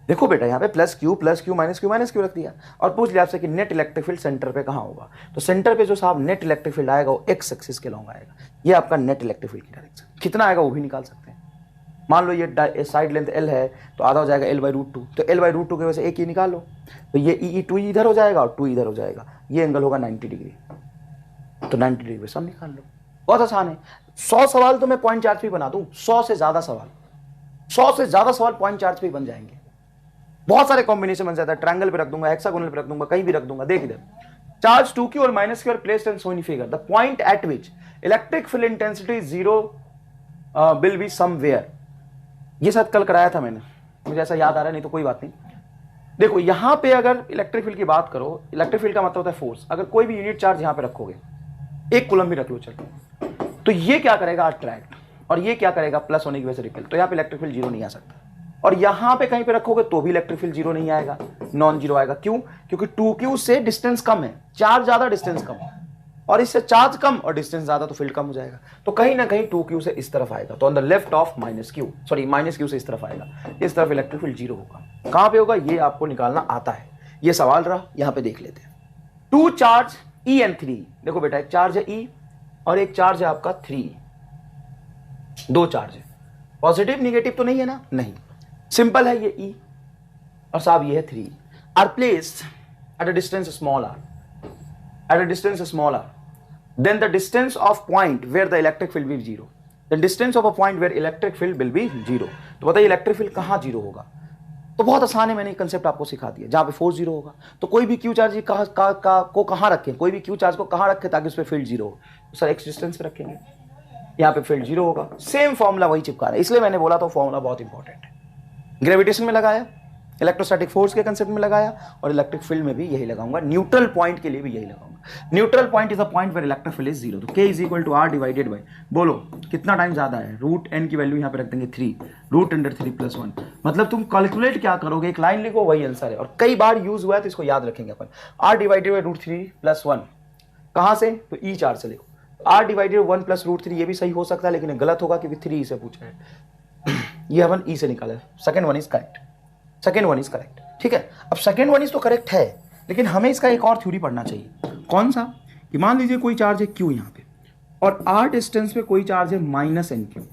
देखो बेटा यहाँ पे +Q -Q रख दिया और पूछ लिया आपसे कि नेट इलेक्ट्रिक फील्ड सेंटर पे कहां होगा। तो सेंटर पे जो साहब नेट इलेक्ट्रिक फील्ड आएगा वो x एक्सिस के लॉन्ग आएगा। ये आपका नेट इलेक्ट्रिक फील्ड की डायरेक्शन कितना आएगा वो भी निकाल सकते हैं। मान लो ये साइड लेंथ L है, तो आधा हो जाएगा L/√2, तो L/√2 की वजह से एक ही निकाल लो, तो ये E2 इधर हो जाएगा और 2 इधर हो जाएगा, ये एंगल होगा 90 डिग्री, तो 90 डिग्री सब निकाल लो। बहुत आसान है। 100 सवाल तो मैं पॉइंट चार्ज पे बना दूं, 100 से ज्यादा सवाल पॉइंट चार्ज पे बन जाएंगे। बहुत सारे कॉम्बिनेशन बन जाता है, ट्रायंगल पे रख दूंगा, हेक्सागोनल पे रख दूंगा, कहीं भी रख दूंगा। देख इधर, चार्ज 2Q और -Q are placed and shown in figure. The point at which electric field intensity 0 will be somewhere. ये शायद कल कराया था मैंने, मुझे ऐसा याद आ रहा है, नहीं तो कोई बात नहीं। देखो यहां पे अगर इलेक्ट्रिक फील्ड की बात करो, इलेक्ट्रिक फील्ड का मतलब होता है फोर्स। अगर कोई भी यूनिट चार्ज यहां पे रखोगे, 1 कूलम भी रख लो चलो, तो ये क्या करेगा अट्रैक्ट, और ये क्या करेगा प्लस होने की वजह से रिपेल, तो यहाँ पे इलेक्ट्रिक फील्ड 0 नहीं आ सकता। और यहां पे कहीं पे रखोगे तो भी इलेक्ट्रिक फील्ड 0 नहीं आएगा, नॉन 0 आएगा। क्यों? क्योंकि 2Q से डिस्टेंस कम है, चार्ज ज्यादा डिस्टेंस कम है, और इससे चार्ज कम और डिस्टेंस ज्यादा तो फील्ड कम हो जाएगा। तो कहीं ना कहीं 2Q से इस तरफ आएगा, तो on the left of -Q से इस तरफ आएगा, इस तरफ इलेक्ट्रिक फील्ड 0 होगा। कहां पे होगा ये आपको निकालना आता है। ये सवाल रहा, यहां पे देख लेते हैं। 2 चार्ज E and 3, देखो बेटा एक चार्ज है E और एक चार्ज है आपका 3, 2 चार्ज है, पॉजिटिव निगेटिव तो नहीं है ना, नहीं, सिंपल है। ये E और साहब ये है 3, R placed at a distance small r, at a distance small r, then the distance of point where the electric field will be 0. The distance of a point where electric field will be zero. तो बताइए electric field कहाँ zero होगा? तो बहुत आसान है, मैंने concept आपको सिखा दिया। जहां पे फोर्स जीरो होगा तो कोई भी क्यू चार्ज को कहाँ रखें, कोई भी क्यू चार्ज को कहाँ रखें ताकि उस पर फील्ड जीरो हो? तो सर एक्स डिस्टेंस पे रखेंगे, यहाँ पे फील्ड जीरो होगा। सेम फॉर्मूला वही चिपका रहा है, इसलिए मैंने बोला था फॉर्मूला बहुत इंपॉर्टेंट है। ग्रेविटेशन में लगाया, इलेक्ट्रोस्टैटिक फोर्स के कंसेप्ट में लगाया, और इलेक्ट्रिक फील्ड में भी यही लगाऊंगा, न्यूट्रल पॉइंट के लिए भी यही लगाऊंगा। Neutral point is a point where electric field is zero. तो k is equal to R divided by, बोलो कितना टाइम ज्यादा है? रूट n की वैल्यू यहाँ पे रख देंगे 3, रूट अंडर 3 प्लस 1। मतलब तुम कैलकुलेट क्या करोगे, एक लाइन लिखो वही आंसर है, और कई बार यूज हुआ है तो इसको याद रखेंगे अपन। r divided by root 3 plus 1 कहाँ से? तो ई चार्ज से लिखो। r डिवाइडेड 1 प्लस रूट 3 ये भी सही हो सकता है, लेकिन गलत होगा क्योंकि 3 से पूछा है। ये अपन ई से निकाला है। Second one is correct, second one is correct, ठीक है। अब सेकेंड वन इज तो करेक्ट है, लेकिन हमें इसका एक और थ्योरी पढ़ना चाहिए। कौन सा? कि मान लीजिए कोई चार्ज है क्यू यहाँ पे, और r डिस्टेंस पे कोई चार्ज है माइनस एन क्यू।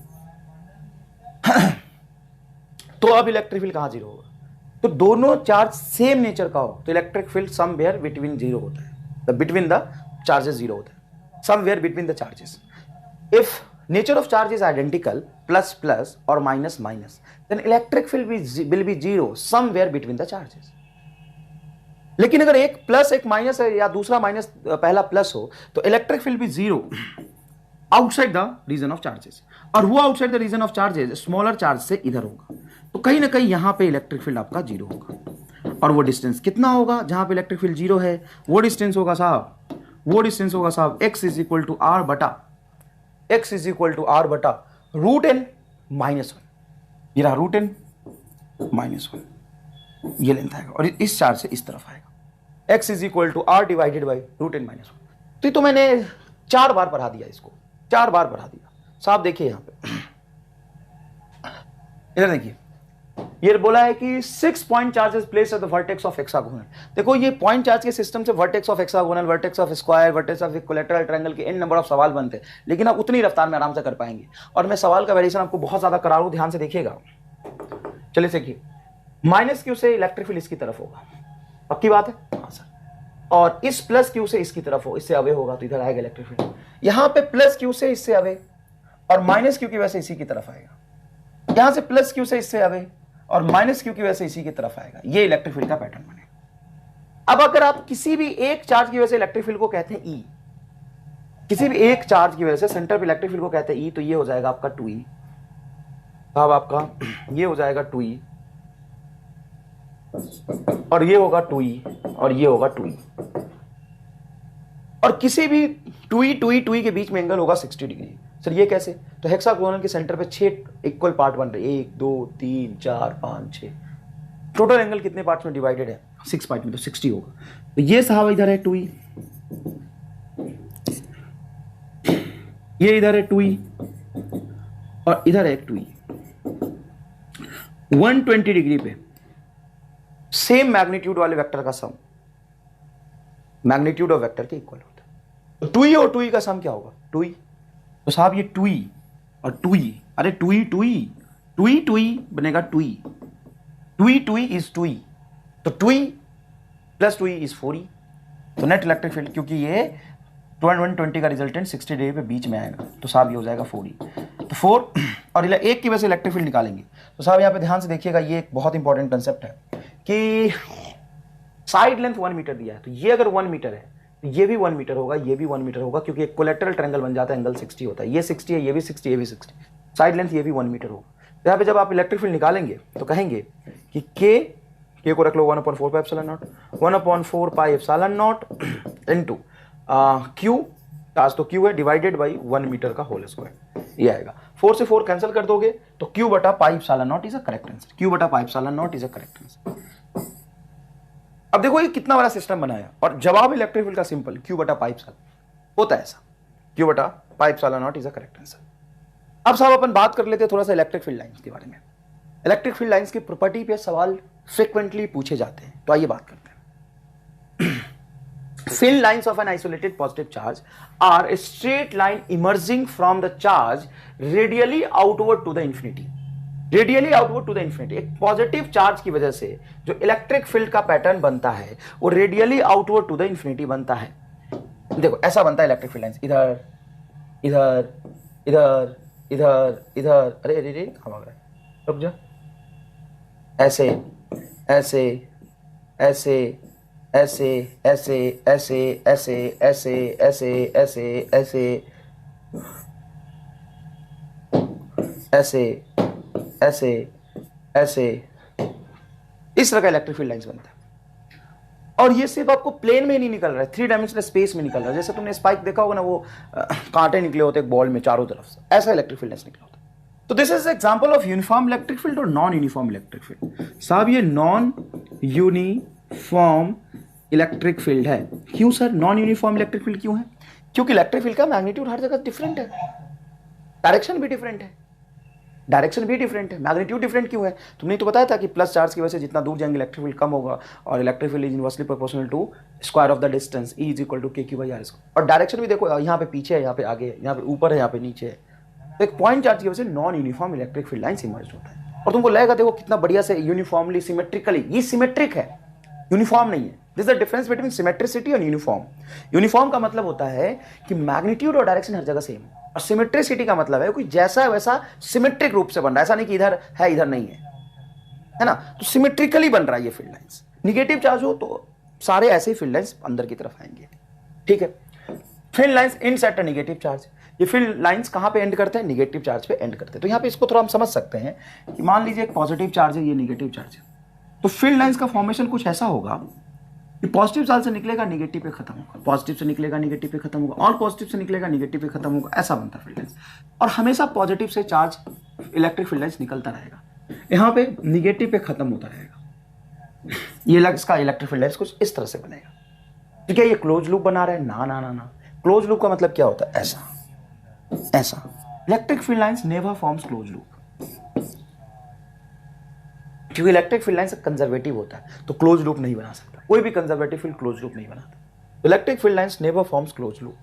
तो अब इलेक्ट्रिक फील्ड कहाँ जीरो होगा? तो दोनों चार्ज सेम नेचर का हो तो electric field somewhere between zero होता है, बिटवीन द चार्जेस जीरो होता है, somewhere between the charges. If nature of charge is identical, plus plus or minus minus, then electric field will be zero somewhere between the charges. लेकिन अगर एक plus एक minus है या दूसरा minus पहला प्लस हो तो इलेक्ट्रिक फील्ड भी zero outside the region of charges, और वो outside the region of charges smaller charge से इधर होगा। तो कहीं ना कहीं यहां पे इलेक्ट्रिक फील्ड आपका जीरो होगा, और वो डिस्टेंस कितना होगा जहां पे इलेक्ट्रिक फील्ड जीरो है? वो डिस्टेंस होगा साहब x is equal to R बटा x is equal to R बटा रूट एन माइनस 1। ये रहा रूट एन माइनस 1, ये लेंथ आएगा, और इस चार्ज से इस तरफ आएगा। x is equal to R divided by root N minus 1। तो मैंने 4 बार पढ़ा दिया इसको, 4 बार पढ़ा दिया साहब। देखिए यहां पे, इधर देखिए, ये बोला है कि 6 point charges place at the vertex of hexagonal. देखो ये पॉइंट चार्ज के सिस्टम से vertex of hexagonal, vertex of square, vertex of equilateral triangle के n नंबर ऑफ सवाल बनते हैं, लेकिन आप उतनी रफ्तार में आराम से कर पाएंगे। और मैं सवाल का वेरिएशन आपको बहुत ज्यादा करा रहा हूं, ध्यान से देखिएगा। चलिए देखिए, माइनस क्यू से इलेक्ट्रिक फील्ड इसकी तरफ होगा, पक्की बात है? हाँ सर। और इस प्लस क्यू से इसकी तरफ हो, इससे अवे होगा तो इधर आएगा इलेक्ट्रिक फील्ड। यहां पे प्लस क्यू से इससे अवे, और माइनस क्यू की वजह से इसी की तरफ आएगा। यहां से प्लस क्यू से इससे अवे, और माइनस क्यू की वजह से इसी की तरफ आएगा। ये इलेक्ट्रिक फील्ड का पैटर्न बनेगा। अब अगर आप किसी भी एक चार्ज की वजह से इलेक्ट्रिक फील्ड को कहते हैं ई, किसी भी एक चार्ज की वजह से सेंटर पे इलेक्ट्रिक फील्ड को कहते हैं ई, तो ये हो जाएगा आपका 2e। अब आपका ये हो जाएगा 2e, और ये होगा 2e, और ये होगा 2e। और किसी भी 2e के बीच में एंगल होगा 60 डिग्री। सर ये कैसे? तो हेक्सागोनल के सेंटर पे 6 इक्वल पार्ट बन रहे, 1 2 3 4 5 6। टोटल एंगल कितने पार्ट्स में डिवाइडेड है? 6 पार्ट में, तो 60 होगा। तो ये साहब इधर है 2e, ये इधर है 2e, और इधर है 2e। 120 डिग्री पे सेम मैग्नीट्यूड वाले वेक्टर का सम मैग्नीट्यूड ऑफ वेक्टर के इक्वल होता है। तो 2e और 2e का सम क्या होगा? 2e। तो साहब ये 2e और 2e, अरे 2e बनेगा 2e इज 2e, तो 2e plus 2e is 4e। तो नेट इलेक्ट्रिक फील्ड, क्योंकि ये 120 का रिजल्टेंट 60 डिग्री पे बीच में आएगा, तो साहब ये हो जाएगा 4e। तो 4 और 1 की वजह से इलेक्ट्रिक फील्ड निकालेंगे। तो साहब यहाँ पे ध्यान से देखिएगा, ये एक बहुत इंपॉर्टेंट कंसेप्ट है कि साइड लेंथ 1 मीटर दिया है, तो ये अगर 1 मीटर है तो ये भी 1 मीटर होगा, ये भी 1 मीटर होगा, क्योंकि एक कोलेटरल ट्रायंगल बन जाता है, एंगल 60 होता है। ये 60 है, ये भी 60, ये भी 60, साइड लेंथ ये भी 1 मीटर होगा। तो यहाँ पे जब आप इलेक्ट्रिक फील्ड निकालेंगे तो कहेंगे कि के को रख लो 1/4 पाई epsilon not, 1/4 pi epsilon not into Q, charge तो क्यू है, डिवाइडेड बाई 1 मीटर का होल स्क्वायर, ये आएगा। 4 से 4 कैंसिल कर दोगे तो क्यू बटा pi epsilon not is a correct answer. Q बटा pi epsilon not is a correct answer. अब देखो ये कितना बड़ा सिस्टम बनाया, और जवाब इलेक्ट्रिक फील्ड का सिंपल, क्यू बटा पाई एप्सिलॉन होता है ऐसा, क्यू बटा pi epsilon not is a correct answer. अब साहब अपन बात कर लेते हैं थोड़ा सा इलेक्ट्रिक फील्ड लाइंस के बारे में। इलेक्ट्रिक फील्ड लाइंस की प्रॉपर्टी पे सवाल फ्रीक्वेंटली पूछे जाते हैं, तो आइए बात करते हैं। Field lines of an isolated positive charge are a straight line emerging from the charge radially outward to the infinity. Radially outward to the infinity. एक पॉजिटिव चार्ज की वजह से जो इलेक्ट्रिक फील्ड का पैटर्न बनता है वो radially outward to the infinity बनता है। देखो ऐसा बनता है इलेक्ट्रिक फील्ड लाइंस, इधर इधर इधर इधर इधर, अरे अरे अरे कहाँ भाग रहा है, रुक जा, ऐसे ऐसे ऐसे ऐसे ऐसे ऐसे ऐसे ऐसे ऐसे ऐसे ऐसे ऐसे ऐसे ऐसे, इस तरह का इलेक्ट्रिक फील्ड लाइंस बनता है। और ये सिर्फ आपको प्लेन में नहीं निकल रहा है, 3 डायमेंशनल स्पेस में निकल रहा है। जैसे तुमने स्पाइक देखा होगा ना, वो कांटे निकले होते हैं बॉल में चारों तरफ से, ऐसा इलेक्ट्रिक फील्ड लाइंस निकला होता है। तो this is example of uniform electric field और नॉन यूनिफॉर्म इलेक्ट्रिक फील्ड। साहब ये नॉन यूनिफॉर्म इलेक्ट्रिक फील्ड है। क्यों sir non uniform electric field क्यों है? क्योंकि इलेक्ट्रिक फील्ड का मैग्नीट्यूड हर जगह डिफरेंट है, डायरेक्शन भी डिफरेंट है, डायरेक्शन भी डिफरेंट है, मैग्नीट्यूड डिफरेंट क्यों है? तुमने तो बताया था कि प्लस चार्ज की वजह से जितना दूर जाएंगे इलेक्ट्रिक फील्ड कम होगा, और electric field is inversely proportional to square of the distance, E is equal to k/r²। और डायरेक्शन भी देखो, यहाँ पे पीछे है, यहाँ पे आगे है, यहाँ पे ऊपर है, यहाँ पे नीचे है। तो एक पॉइंट चार्ज की वजह से non uniform electric field lines emerge होता है। और तुमको लगेगा देखो कितना बढ़िया से यूनिफॉर्मली सिमेट्रिकली, ये सिमेट्रिक है, यूनिफॉर्म नहीं है। This is the difference between symmetricity और यूनिफॉर्म। यूनिफॉर्म का मतलब होता है कि मैग्नीट्यूड और डायरेक्शन हर जगह सेम, और सिमेट्रिसिटी का मतलब है कोई जैसा है वैसा सिमेट्रिक रूप से बन रहा है, ऐसा नहीं कि इधर है इधर नहीं है ना। तो सिमेट्रिकली बन रहा है ये फील्ड लाइंस। निगेटिव चार्ज हो तो सारे ऐसे ही फील्ड लाइंस अंदर की तरफ आएंगे, ठीक है। Field lines inset a negative charge, ये फील्ड लाइंस कहां पे एंड करते हैं? नेगेटिव चार्ज पे एंड करते हैं। तो यहां पे इसको थोड़ा हम समझ सकते हैं कि मान लीजिए एक पॉजिटिव चार्ज है, ये नेगेटिव चार्ज है, तो फील्ड लाइंस का फॉर्मेशन कुछ ऐसा होगा कि पॉजिटिव चार्ज से निकलेगा नेगेटिव पे खत्म होगा, पॉजिटिव से निकलेगा नेगेटिव पे खत्म होगा, और पॉजिटिव से निकलेगा नेगेटिव पे खत्म होगा, ऐसा बनता है फील्ड लाइंस। और हमेशा पॉजिटिव से चार्ज इलेक्ट्रिक फील्ड लाइंस निकलता रहेगा, यहाँ पे नेगेटिव पे खत्म होता रहेगा। ये इसका इलेक्ट्रिक फील्ड लाइंस कुछ इस तरह से बनेगा। ठीक है, ये क्लोज लूप बना रहा है ना ना ना ना। क्लोज लूप का मतलब क्या होता है? ऐसा ऐसा। Electric field lines never forms close loop, क्योंकि इलेक्ट्रिक फील्ड लाइंस कंजर्वेटिव होता है, तो क्लोज लूप नहीं बना सकता। कोई भी कंजर्वेटिव फील्ड क्लोज लूप नहीं बनाता। Electric field lines never forms close loop.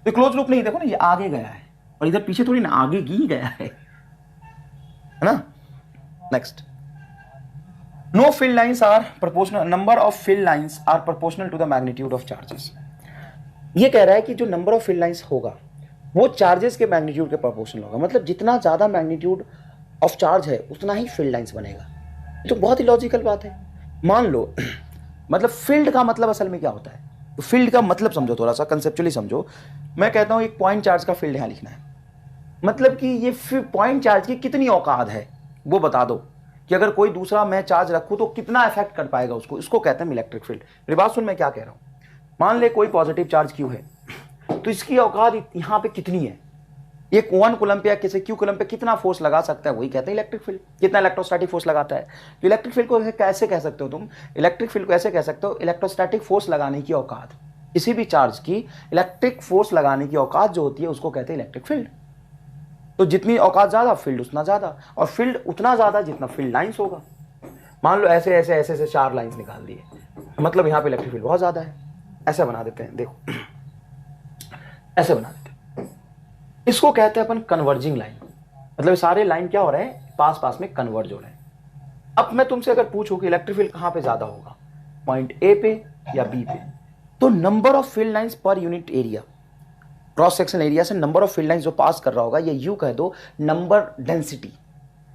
तो क्लोज लूप नहीं, देखो ना, ये आगे गया है और इधर पीछे थोड़ी ना, आगे ही गया है ना। Next, no field lines are proportional, number of field lines are proportional to the magnitude of charges. ये कह रहा है कि जो नंबर ऑफ फील्ड लाइंस होगा वो चार्जेस के मैग्नीट्यूड के प्रोपोर्शनल होगा। मतलब जितना ज्यादा मैग्नीट्यूड ऑफ चार्ज है उतना ही फील्ड लाइंस बनेगा। तो बहुत ही लॉजिकल बात है। मान लो मतलब फील्ड का मतलब असल में क्या होता है, तो फील्ड का मतलब समझो, थोड़ा सा कंसेप्चुअली समझो। मैं कहता हूं एक पॉइंट चार्ज का फील्ड यहां लिखना है, मतलब कि ये पॉइंट चार्ज की कितनी औकात है वो बता दो, कि अगर कोई दूसरा मैं चार्ज रखूं तो कितना इफेक्ट कर पाएगा उसको, इसको कहते हैं इलेक्ट्रिक फील्ड। मेरी बात सुन, मैं क्या कह रहा हूं। मान ले कोई पॉजिटिव चार्ज क्यू है, तो इसकी औकात यहां पे कितनी है, एक 1 कूलम पे या किसी क्यू कूलम पे कितना फोर्स लगा सकता है, वही कहते हैं इलेक्ट्रिक फील्ड। कितना इलेक्ट्रोस्टैटिक फोर्स लगाता है। तो इलेक्ट्रिक फील्ड को कैसे कह सकते हो तुम, इलेक्ट्रिक फील्ड को ऐसे कह सकते हो, इलेक्ट्रोस्टैटिक फोर्स लगाने की औकात, किसी भी चार्ज की इलेक्ट्रिक फोर्स लगाने की औकात जो होती है उसको कहते हैं इलेक्ट्रिक फील्ड। तो जितनी औकात ज्यादा, फील्ड उतना ज्यादा, और फील्ड उतना ज्यादा जितना फील्ड लाइंस होगा। मान लो ऐसे ऐसे ऐसे ऐसे 4 लाइंस निकाल दिए, मतलब यहाँ पे इलेक्ट्रिक फील्ड बहुत ज्यादा है। ऐसा बना देते हैं, देखो ऐसे बना देते हैं, इसको कहते हैं अपन कन्वर्जिंग लाइन। मतलब सारे लाइन क्या हो रहे हैं, पास पास में कन्वर्ज हो रहे हैं। अब मैं तुमसे अगर पूछूं कि इलेक्ट्रिक फील्ड कहां पे ज्यादा होगा, पॉइंट ए पे या बी पे, तो number of field lines per unit area, cross section area से नंबर ऑफ फील्ड लाइंस जो पास कर रहा होगा, ये यू कह दो नंबर डेंसिटी।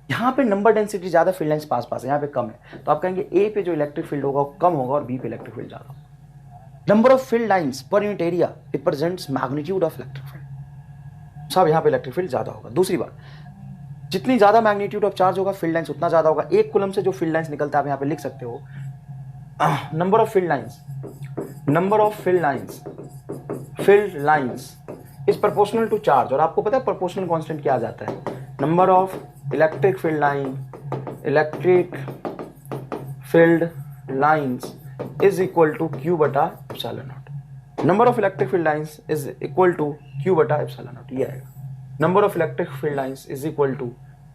यहां पे नंबर डेंसिटी ज्यादा, फील्ड लाइंस पास पास है, यहां पे कम है, तो आप कहेंगे ए पे जो इलेक्ट्रिक फील्ड होगा वो कम होगा और बी पे इलेक्ट्रिक फील्ड ज्यादा होगा। Number of field lines per unit area represents magnitude of electric field. सब यहाँ पे इलेक्ट्रिक फील्ड ज्यादा होगा। दूसरी बात, जितनी ज्यादा मैग्नीट्यूड ऑफ चार्ज होगा फील्ड लाइंस उतना ज्यादा होगा। 1 कूलम से जो फील्ड लाइंस निकलता है आप यहाँ पे लिख सकते हो, number of field lines, number of field lines is proportional to charge. और आपको पता है प्रोपोर्शनल कांस्टेंट क्या आ जाता है, number of electric field lines is equal to q बटा epsilon not. Number of electric field lines is equal to q बटा एप्सिलॉन नॉट, ये आएगा। Number of electric field lines is equal to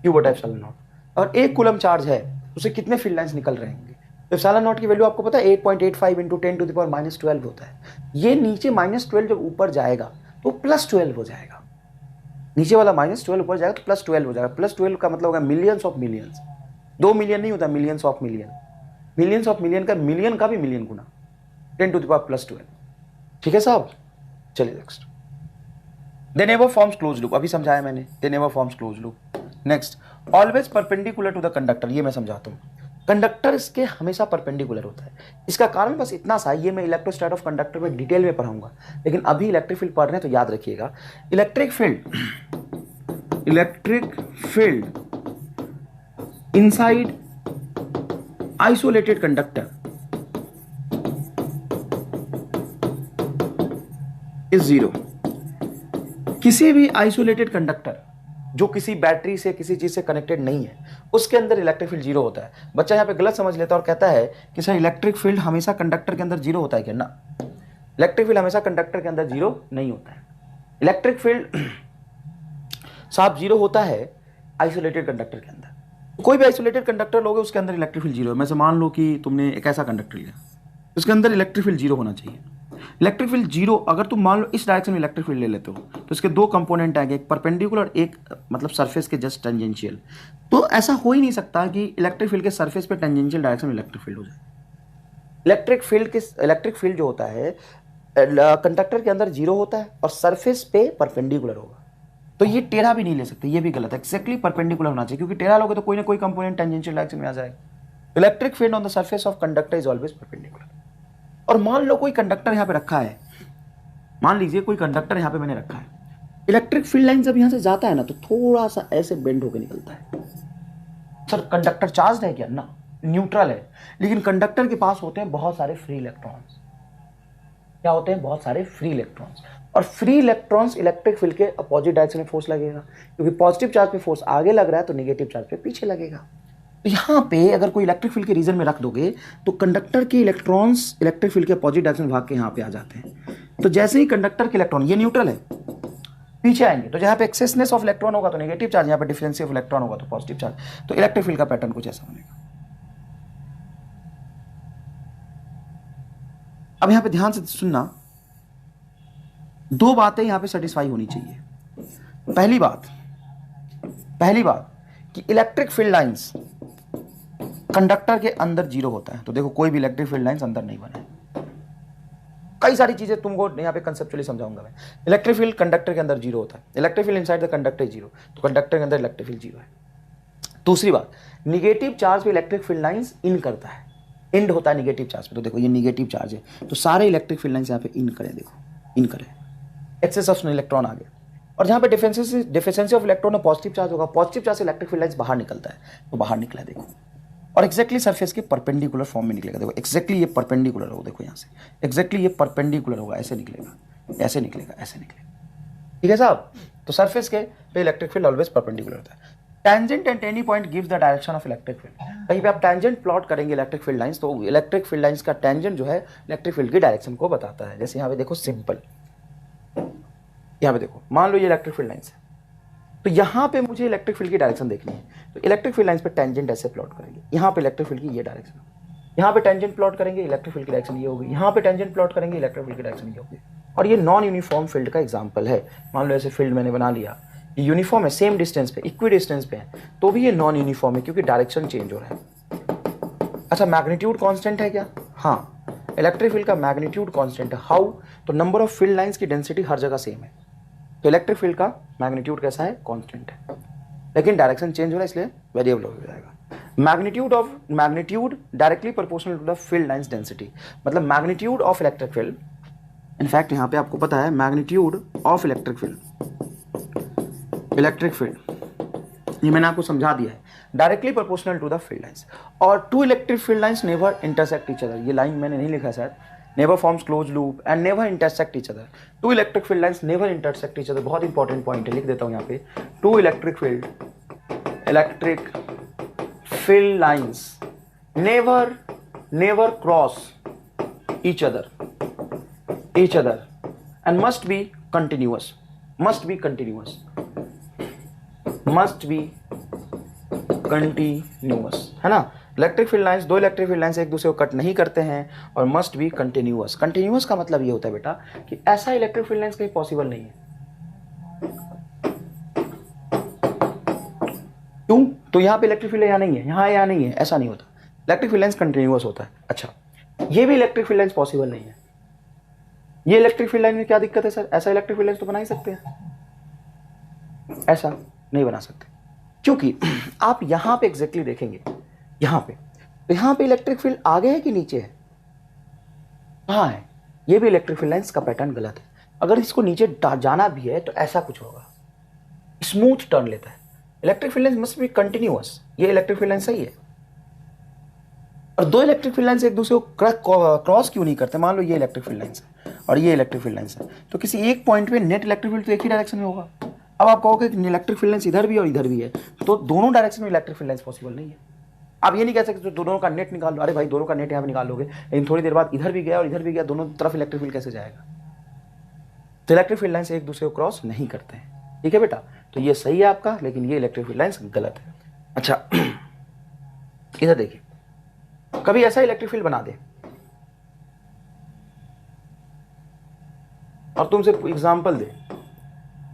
q बटा epsilon not. और 1 coulomb charge है, उसे कितने field lines निकल रहे होंगे। एप्सिलॉन नॉट की वैल्यू आपको पता है 8.85 इंटू 10⁻⁻12 होता है। ये नीचे -12 जब ऊपर जाएगा तो +12 हो जाएगा, नीचे वाला -12 ऊपर जाएगा तो +12 हो जाएगा। +12 का मतलब होगा मिलियंस ऑफ मिलियंस। 2 मिलियन नहीं होता, millions of million. Millions of million का मिलियन का भी मिलियन गुना 10⁻+12। ठीक है साहब, चलिए next. They never forms close loop, अभी समझाया मैंने, they never forms close loop. Next, always perpendicular to the conductor, ये मैं समझाता हूँ। कंडक्टर इसके हमेशा परपेंडिकुलर होता है। इसका कारण बस इतना सा, ये मैं इलेक्ट्रोस्टैट ऑफ कंडक्टर में डिटेल में पढ़ाऊंगा, लेकिन अभी इलेक्ट्रिक फील्ड पढ़ रहे हैं तो याद रखिएगा। Electric field inside isolated conductor is zero. किसी भी आइसोलेटेड कंडक्टर जो किसी बैटरी से किसी चीज से कनेक्टेड नहीं है, उसके अंदर इलेक्ट्रिक फील्ड जीरो होता है। बच्चा यहाँ पे गलत समझ लेता है और कहता है कि सर इलेक्ट्रिक फील्ड हमेशा कंडक्टर के अंदर जीरो होता है क्या? ना, इलेक्ट्रिक फील्ड हमेशा कंडक्टर के अंदर जीरो नहीं होता है। इलेक्ट्रिक फील्ड साहब जीरो होता है आइसोलेटेड कंडक्टर के अंदर। कोई भी आइसोलेटेड कंडक्टर लोगे उसके अंदर इलेक्ट्रिक फील्ड जीरो है। मैं से मान लो कि तुमने एक ऐसा कंडक्टर लिया, उसके अंदर इलेक्ट्रिक फील्ड जीरो होना चाहिए। इलेक्ट्रिक फील्ड जीरो, अगर तुम मान लो इस डायरेक्शन में इलेक्ट्रिक फील्ड ले लेते हो तो इसके दो कंपोनेंट आएंगे, एक परपेंडिकुलर, एक मतलब सरफेस के जस्ट टेंजेंशियल। तो ऐसा हो ही नहीं सकता कि इलेक्ट्रिक फील्ड के सरफेस पे टेंजेंशियल डायरेक्शन में इलेक्ट्रिक फील्ड हो जाए। इलेक्ट्रिक फील्ड जो होता है कंडक्टर के अंदर जीरो होता है और सरफेस पे परपेंडिकुलर होगा। तो ये टेढ़ा भी नहीं ले सकते, ये भी गलत है। एक्जैक्टली परपेंडिकुलर होना चाहिए, क्योंकि टेढ़ा लोगे तो कोई ना कोई कंपोनेंट टेंजेंशियल डायरेक्शन में आ जाएगा। Electric field on the surface of conductor is always perpendicular. और मान लो कोई कंडक्टर यहाँ पे रखा है, मान लीजिए कोई कंडक्टर यहाँ पे मैंने रखा है, इलेक्ट्रिक फील्ड लाइन जब यहाँ से जाता है ना तो थोड़ा सा ऐसे बेंड होकर निकलता है। सर कंडक्टर चार्ज है क्या? ना, न्यूट्रल है। लेकिन कंडक्टर के पास होते हैं बहुत सारे फ्री इलेक्ट्रॉन्स। क्या होते हैं? बहुत सारे फ्री इलेक्ट्रॉन्स। और फ्री इलेक्ट्रॉन्स इलेक्ट्रिक फील्ड के अपोजिट डायरेक्शन में फोर्स लगेगा, क्योंकि पॉजिटिव चार्ज पे फोर्स आगे लग रहा है तो नेगेटिव चार्ज पे पीछे लगेगा। तो यहाँ पे अगर कोई इलेक्ट्रिक फील्ड के रीजन में रख दोगे तो कंडक्टर के इलेक्ट्रॉन्स इलेक्ट्रिक फील्ड के अपोजिट डायरेक्शन भाग के यहाँ पे आ जाते हैं। तो जैसे ही कंडक्टर के इलेक्ट्रॉन, ये न्यूट्रल है, पीछे आएंगे तो जहाँ पे एक्सेसनेस ऑफ इलेक्ट्रॉन होगा तो नेगेटिव चार्ज, यहाँ पे डिफरेंस ऑफ इलेक्ट्रॉन होगा तो पॉजिटिव चार्ज। तो इलेक्ट्रिक फील्ड का पैटर्न कुछ ऐसा बनेगा। अब यहाँ पे ध्यान से सुनना, दो बातें यहाँ पे सेटिस्फाई होनी चाहिए। पहली बात कि इलेक्ट्रिक फील्ड लाइंस कंडक्टर के अंदर जीरो होता है। तो देखो कोई भी इलेक्ट्रिक फील्ड लाइंस अंदर नहीं बना है। कई सारी चीजें तुमको यहाँ पे कंसेप्चुअली समझाऊंगा मैं। इलेक्ट्रिक फील्ड कंडक्टर के अंदर जीरो होता है, electric field inside the conductor zero, तो कंडक्टर के अंदर इलेक्ट्रिक फील्ड जीरो है। दूसरी बात, निगेटिव चार्ज पे इलेक्ट्रिक फील्ड लाइंस इन करता है, इंड होता है निगेटिव चार्ज पे। तो देखो ये निगेटिव चार्ज है तो सारे इलेक्ट्रिक फील्ड लाइंस यहाँ पे इन करें, देखो इन करें, एक्सेस ऑफ इलेक्ट्रॉन आ गए। और जहाँ पे डिफिशिएंसी ऑफ इलेक्ट्रॉन और पॉजिटिव चार्ज होगा, पॉजिटिव चार्ज से इलेक्ट्रिक फील्ड लाइंस बाहर निकलता है, तो बाहर निकला है देखो, और एक्जैक्टली सरफेस के परपेंडिकुलर फॉर्म में निकलेगा। देखो एक्जैक्टली ये परपेंडिकुलर होगा, देखो यहाँ से एक्जैक्टली ये परपेंडिकुलर होगा, ऐसे निकलेगा, ऐसे निकलेगा, ऐसे निकलेगा। ठीक है साहब? तो सरफेस के पे इलेक्ट्रिक फील्ड ऑलवेज परपेंडिकुलर होता है। Tangent at any point gives the direction of electric field. कहीं पे आप टेंजेंट प्लॉट करेंगे इलेक्ट्रिक फील्ड लाइंस, तो इलेक्ट्रिक फील्ड लाइंस का टेंजेंट जो है इलेक्ट्रिक फील्ड की डायरेक्शन को बताता है। जैसे यहाँ पे देखो सिंपल, यहाँ पे देखो, मान लो ये इलेक्ट्रिक फील्ड लाइंस है, तो यहाँ पे मुझे इलेक्ट्रिक फील्ड की डायरेक्शन देखनी है, तो इलेक्ट्रिक फील्ड लाइंस पे टेंजेंट ऐसे प्लॉट करेंगे। यहाँ पे इलेक्ट्रिक फील्ड की ये डायरेक्शन, यहाँ पे टेंजेंट प्लॉट करेंगे, इलेक्ट्रिक फील्ड की डायरेक्शन ये होगी, यहाँ पे टेंजेंट प्लॉट करेंगे, इलेक्ट्रिक फील्ड की डायरेक्शन ये होगी। और ये नॉन यूनिफॉर्म फील्ड का एग्जाम्पल है। मान लो ऐसे फील्ड मैंने बना लिया, ये यूनिफॉर्म है, सेम डिस्टेंस पे, इक्वी डिस्टेंस पे है, तो भी ये नॉन यूनिफॉर्म है क्योंकि डायरेक्शन चेंज हो रहा है। अच्छा, मैग्नीट्यूड कांस्टेंट है क्या? हाँ, इलेक्ट्रिक फील्ड का मैग्नीट्यूड कांस्टेंट है। हाउ? तो नंबर ऑफ फील्ड लाइंस की डेंसिटी हर जगह सेम है, तो इलेक्ट्रिक फील्ड का मैग्नीट्यूड कैसा है? कांस्टेंट है, लेकिन डायरेक्शन चेंज हो रहा है इसलिए वेरिएबल हो जाएगा। Magnitude directly proportional to the field lines density, मतलब magnitude of electric field, in fact यहाँ पे आपको पता है मैग्नीट्यूड ऑफ इलेक्ट्रिक फील्ड, ये मैंने आपको समझा दिया है, directly proportional to the field lines. और two electric field lines never intersect each other, ये लाइन मैंने नहीं लिखा शायद, never forms close loop and never intersect each other. Two electric field lines never intersect each other, बहुत important point है, लिख देता हूँ यहाँ पे। Two electric field lines never cross each other and must be continuous, है ना। Electric field lines, दो इलेक्ट्रिक फील्ड लाइंस एक दूसरे को कट नहीं करते हैं, और मस्ट बी कंटिन्यूअस। कंटिन्यूअस का मतलब ये होता है बेटा कि ऐसा इलेक्ट्रिक फील्ड लाइंस कहीं पॉसिबल नहीं है। क्यों? तो यहाँ पे इलेक्ट्रिक फील्ड यहाँ नहीं है, यहाँ नहीं है, ऐसा नहीं होता। इलेक्ट्रिक फील्ड लाइंस कंटिन्यूअस होता है। अच्छा, ये भी इलेक्ट्रिक फील्ड लाइंस पॉसिबल नहीं है। ये इलेक्ट्रिक फील्ड लाइन में क्या दिक्कत है सर? ऐसा इलेक्ट्रिक फील्ड लाइंस तो बना ही सकते हैं, ऐसा नहीं बना सकते, क्योंकि आप यहां पे एग्जैक्टली देखेंगे, यहां पे तो यहां पे इलेक्ट्रिक फील्ड आगे है कि नीचे है, कहाँ है, ये भी इलेक्ट्रिक फील्ड लाइंस का पैटर्न गलत है। अगर इसको नीचे जाना भी है तो ऐसा कुछ होगा, स्मूथ टर्न लेता है। Electric field lines must be continuous, ये इलेक्ट्रिक फील्ड लाइन सही है। और दो इलेक्ट्रिक फील्ड लाइंस एक दूसरे को क्रॉस क्यों नहीं करते, मान लो ये इलेक्ट्रिक फील्ड लाइंस है और ये इलेक्ट्रिक फील्ड लाइंस है, तो किसी एक पॉइंट पे नेट इलेक्ट्रिक फील्ड तो एक ही डायरेक्शन में होगा। अब आप कहोगे कि इलेक्ट्रिक फील्ड लाइंस इधर भी और इधर भी है, तो दोनों डायरेक्शन में इलेक्ट्रिक फील्ड लाइंस पॉसिबल नहीं है। आप ये नहीं कह सकते दोनों का नेट निकाल लो, अरे भाई दोनों का नेट यहाँ पे निकाल लोगे, लेकिन थोड़ी देर बाद इधर भी गया और इधर भी गया, दोनों तरफ इलेक्ट्रिक फील्ड कैसे जाएगा। तो इलेक्ट्रिक फील्ड लाइंस एक दूसरे को क्रॉस नहीं करते हैं, ठीक है बेटा। तो ये सही है आपका, लेकिन ये इलेक्ट्रिक फील्ड लाइंस गलत है। अच्छा इधर देखिए, कभी ऐसा इलेक्ट्रिक फील्ड बना दे और तुमसे एग्जांपल दे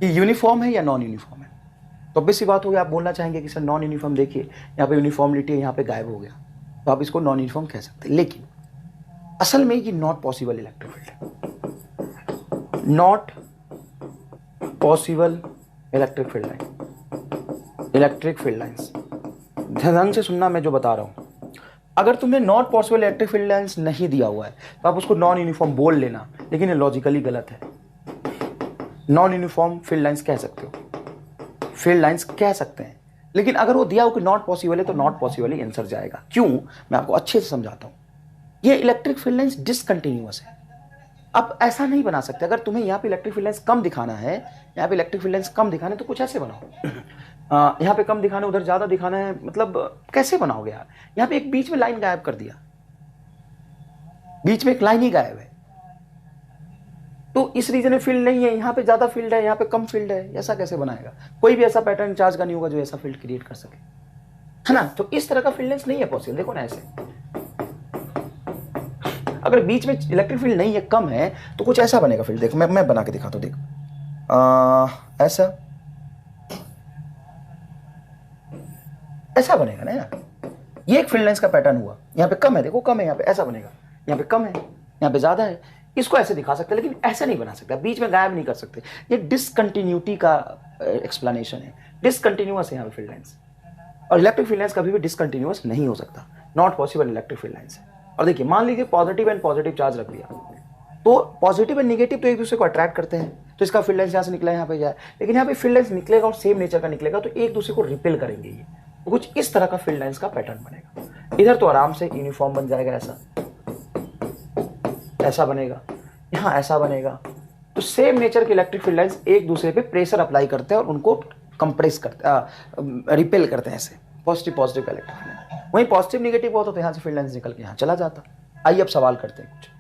कि यूनिफॉर्म है या नॉन यूनिफॉर्म है, तो ऑब्वियस सी बात होगी आप बोलना चाहेंगे कि सर नॉन यूनिफॉर्म, देखिए यहाँ पे यूनिफॉर्मिटी है, यहाँ पे गायब हो गया, तो आप इसको नॉन यूनिफॉर्म कह सकते हैं। लेकिन असल में ये नॉट पॉसिबल इलेक्ट्रिक फील्ड है, not possible electric field line, electric field lines. ध्यान से सुनना मैं जो बता रहा हूं, अगर तुमने not possible electric field lines नहीं दिया हुआ है तो आप उसको नॉन यूनिफॉर्म बोल लेना, लेकिन ये लॉजिकली गलत है। नॉन यूनिफॉर्म फील्ड लाइंस कह सकते हो, फील्ड लाइंस कह सकते हैं, लेकिन अगर वो दिया हो कि नॉट पॉसिबल है तो नॉट पॉसिबल ही आंसर जाएगा। क्यों, मैं आपको अच्छे से समझाता हूं। ये इलेक्ट्रिक फील्ड लाइंस डिसकंटिन्यूअस है, आप ऐसा नहीं बना सकते। अगर तुम्हें यहाँ पे इलेक्ट्रिक फील्ड लाइंस कम दिखाना है, यहाँ पे इलेक्ट्रिक फील्ड लाइंस कम दिखाना है तो कुछ ऐसे बनाओ, यहाँ पे कम दिखाना है उधर ज्यादा दिखाना है, मतलब कैसे बनाओगे यार। यहाँ पे एक बीच में लाइन गायब कर दिया, बीच में एक लाइन ही गायब है, तो इस रीजन में फील्ड नहीं है, यहाँ पे ज्यादा फील्ड है यहाँ पे कम फील्ड है, ऐसा कैसे बनाएगा। कोई भी ऐसा पैटर्न चार्ज का नहीं होगा जो ऐसा फील्ड क्रिएट कर सके, है ना। तो इस तरह का फील्ड लाइंस नहीं है पॉसिबल। देखो ना ऐसे, अगर बीच में इलेक्ट्रिक फील्ड नहीं है, कम है, तो कुछ ऐसा बनेगा फील्ड। देखो मैं बना के दिखाता हूं, देखो ऐसा ऐसा बनेगा ना यार, ये एक फील्ड लाइंस का पैटर्न हुआ। यहाँ पे कम है, देखो कम है, यहाँ पे ऐसा बनेगा, यहाँ पे कम है, यहाँ पे ज्यादा है, इसको ऐसे दिखा सकते हैं, लेकिन ऐसे नहीं बना सकते, बीच में गायब नहीं कर सकते। ये डिसकंटिन्यूटी का एक्सप्लेनेशन है, डिसकंटिन्यूअस है यहाँ पे फील्ड लाइंस, और इलेक्ट्रिक फील्ड लाइंस कभी भी डिसकंटिन्यूअस नहीं हो सकता, not possible electric field lines है। और देखिए मान लीजिए पॉजिटिव एंड पॉजिटिव चार्ज रख दिया, तो पॉजिटिव एंड नेगेटिव तो एक दूसरे को अट्रैक्ट करते हैं, तो इसका फील्ड लाइंस यहाँ से निकला यहाँ पे जाए, लेकिन यहाँ पे फील्ड लाइंस निकलेगा और सेम नेचर का निकलेगा, तो एक दूसरे को रिपेल करेंगे ये, तो कुछ इस तरह का फील्ड लाइंस का पैटर्न बनेगा। इधर तो आराम से यूनिफॉर्म बन जाएगा, ऐसा ऐसा बनेगा, यहाँ ऐसा बनेगा। तो सेम नेचर के इलेक्ट्रिक फील्ड लाइंस एक दूसरे पे प्रेशर अप्लाई करते हैं और उनको कंप्रेस करते, रिपेल करते हैं ऐसे, पॉजिटिव पॉजिटिव का इलेक्ट्रिक फील्ड। वहीं पॉजिटिव नेगेटिव होता तो यहाँ से फील्ड लाइंस निकल के यहाँ चला जाता। आइए अब सवाल करते हैं कुछ।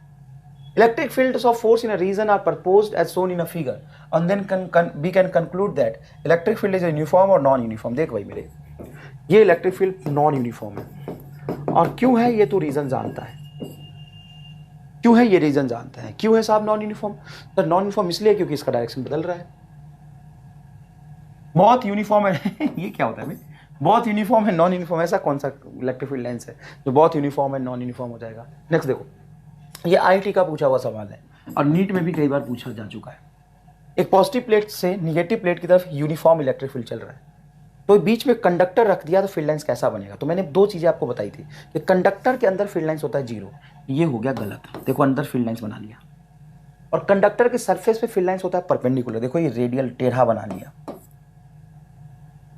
Electric fields of force in a region are proposed as shown in a figure, and then we can conclude that electric field is uniform or non-uniform। देख भाई मेरे, ये इलेक्ट्रिक फील्ड नॉन यूनिफॉर्म है, और क्यों है ये तो रीजन जानता है, क्यों है ये रीजन जानता है। क्यों है साहब non uniform, sir non uniform इसलिए क्योंकि इसका डायरेक्शन बदल रहा है। बहुत यूनिफॉर्म है ये क्या होता है भाई, बहुत यूनिफॉर्म है नॉन यूनिफॉर्म, ऐसा कौन सा इलेक्ट्रिक फील्ड लाइंस है जो बहुत यूनिफॉर्म है नॉन यूनिफॉर्म हो जाएगा। नेक्स्ट देखो, ये आईटी का पूछा हुआ सवाल है और नीट में भी कई बार पूछा जा चुका है। एक पॉजिटिव प्लेट से निगेटिव प्लेट की तरफ यूनिफॉर्म इलेक्ट्रिक फील्ड चल रहा है, तो बीच में कंडक्टर रख दिया तो फील्ड लाइंस कैसा बनेगा। तो मैंने दो चीजें आपको बताई थी कि कंडक्टर के अंदर फील्ड लाइंस होता है 0, ये हो गया गलत। देखो अंदर फील्ड लाइंस बना लिया, और कंडक्टर के सरफेस पे फील्ड लाइंस होता है परपेंडिकुलर, देखो ये रेडियल टेढ़ा बना लिया।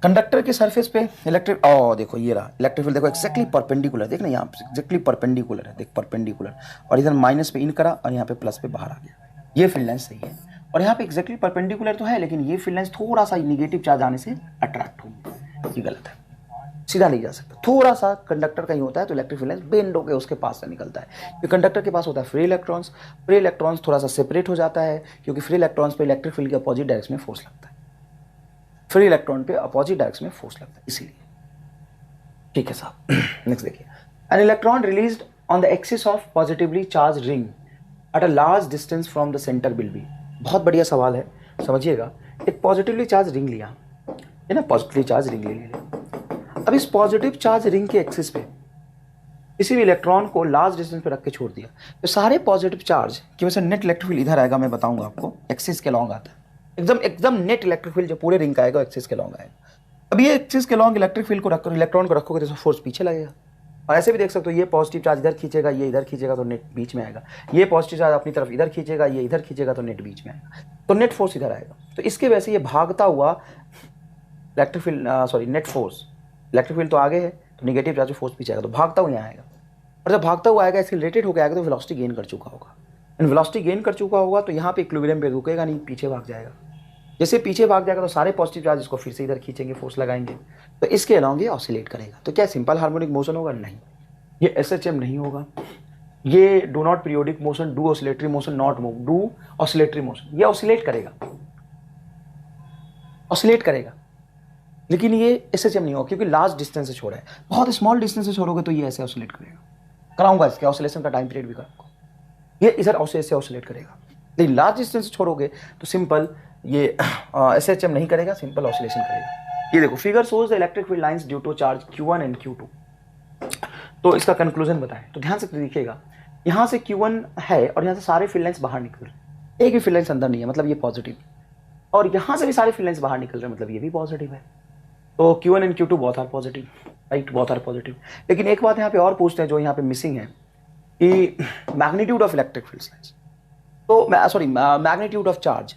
कंडक्टर के सरफेस पे इलेक्ट्रिक, देखो ये रहा इलेक्ट्रिक फील्ड, देखो एक्जैक्टली परपेंडिकुलर, देखना यहाँ पे एक्जैक्टली परपेंडिकुलर है, देख परपेंडिकुलर, और इधर माइनस पे इन करा और यहाँ पे प्लस पे बाहर आ गया, ये फील्ड लाइंस सही है। और यहाँ पे एक्जैक्टली परपेंडिकुलर तो है, लेकिन ये फील्ड लाइंस थोड़ा सा निगेटिव चार्ज आने से अट्रैक्ट होगी, ये गलत है, सीधा नहीं जा सकता। थोड़ा सा कंडक्टर का ही होता है तो इलेक्ट्रिक फील्ड लाइंस बेंड होकर उसके पास से निकलता है, क्योंकि कंडक्टर के पास होता है फ्री इलेक्ट्रॉन्स, फ्री इलेक्ट्रॉन्स थोड़ा सा सेपरेट हो जाता है, क्योंकि फ्री इलेक्ट्रॉन्स पे इलेक्ट्रिक फील्ड के अपोजिट डायरेक्शन में फोर्स लगता है, फ्री इलेक्ट्रॉन पे अपोजिट डायरेक्शन में फोर्स लगता है, इसीलिए। ठीक है साहब, नेक्स्ट देखिए, an electron released on the axis of positively charge ring at a large distance from the centre will be. बहुत बढ़िया सवाल है, समझिएगा। एक पॉजिटिवली चार्ज रिंग लिया है ना, पॉजिटिवली चार्ज रिंग ले लिया। अब इस पॉजिटिव चार्ज रिंग के एक्सिस पे किसी भी इलेक्ट्रॉन को लार्ज डिस्टेंस पे रख के छोड़ दिया, तो सारे पॉजिटिव चार्ज की वजह से नेट इलेक्ट्रिक फील्ड इधर आएगा, मैं बताऊंगा आपको, एक्सिस के लॉन्ग आता है। एकदम एकदम नेट इलेक्ट्रिक फील्ड जो पूरे रिंग का आएगा एक्सिस के लॉन्ग आएगा। अब ये एक्सिस के लॉन्ग इलेक्ट्रिक फील्ड को रखकर इलेक्ट्रॉन को रखोगे तो फोर्स पीछे लगेगा। और ऐसे भी देख सकते हो, ये पॉजिटिव चार्ज इधर खींचेगा, ये इधर खींचेगा तो नेट बीच में आएगा, ये पॉजिटिव चार्ज अपनी तरफ इधर खींचेगा, ये इधर खींचेगा तो नेट बीच में आएगा, तो नेट फोर्स इधर आएगा। तो इसके वजह से ये भागता हुआ electric field net force, electric field तो आगे है तो निगेटिव चार्ज फोर्स पीछे आएगा, तो भागता हुआ यहाँ आएगा। और जब भागता हुआ आएगा एक्सीलरेटेड होकर आएगा तो वेलोसिटी गेन कर चुका होगा। वेलोसिटी गेन कर चुका होगा तो यहाँ पे इक्विलिब्रियम पे रुकेगा नहीं, पीछे भाग जाएगा। जैसे पीछे भाग जाएगा तो सारे पॉजिटिव चार्ज को फिर से इधर खींचेंगे, फोर्स लगाएंगे, तो इसके अलाउंग ये ऑसिलेट करेगा। तो क्या सिंपल हार्मोनिक मोशन होगा? नहीं, ये SHM नहीं होगा, ये do not periodic motion, do oscillatory motion, not move, do oscillatory motion, ये ऑसिलेट करेगा, ऑसिलेट करेगा, लेकिन ये SHM नहीं होगा क्योंकि लार्ज डिस्टेंस से छोड़ा है। बहुत स्मॉल डिस्टेंस से छोड़ोगे तो ये ऐसे ऑसिलेट करेगा। कराऊंगा इसके ऑसिलेशन का टाइम पीरियड भी कराऊंगा, ये इधर ऐसे ऑसिलेट करेगा। लेकिन लार्ज डिस्टेंस से छोड़ोगे तो सिंपल ये SHM नहीं करेगा, सिंपल ऑसिलेशन करेगा। ये देखो figure shows the electric field lines due to charge Q1 and Q2। तो इसका कंक्लूजन बताएं तो ध्यान से देखिएगा, यहाँ से Q1 है और यहाँ से सारे फील्ड लाइंस बाहर निकल रहे हैं, एक भी फील्ड लाइंस अंदर नहीं है, मतलब ये पॉजिटिव। और यहाँ से भी सारे फील्ड लाइंस बाहर निकल रहे हैं, मतलब ये भी पॉजिटिव है। तो Q1 and Q2 both are positive, right, both are positive. लेकिन एक बात यहाँ पे और पूछते हैं जो यहाँ पे मिसिंग है कि magnitude of electric field lines, तो सॉरी मैग्नीट्यूड ऑफ चार्ज।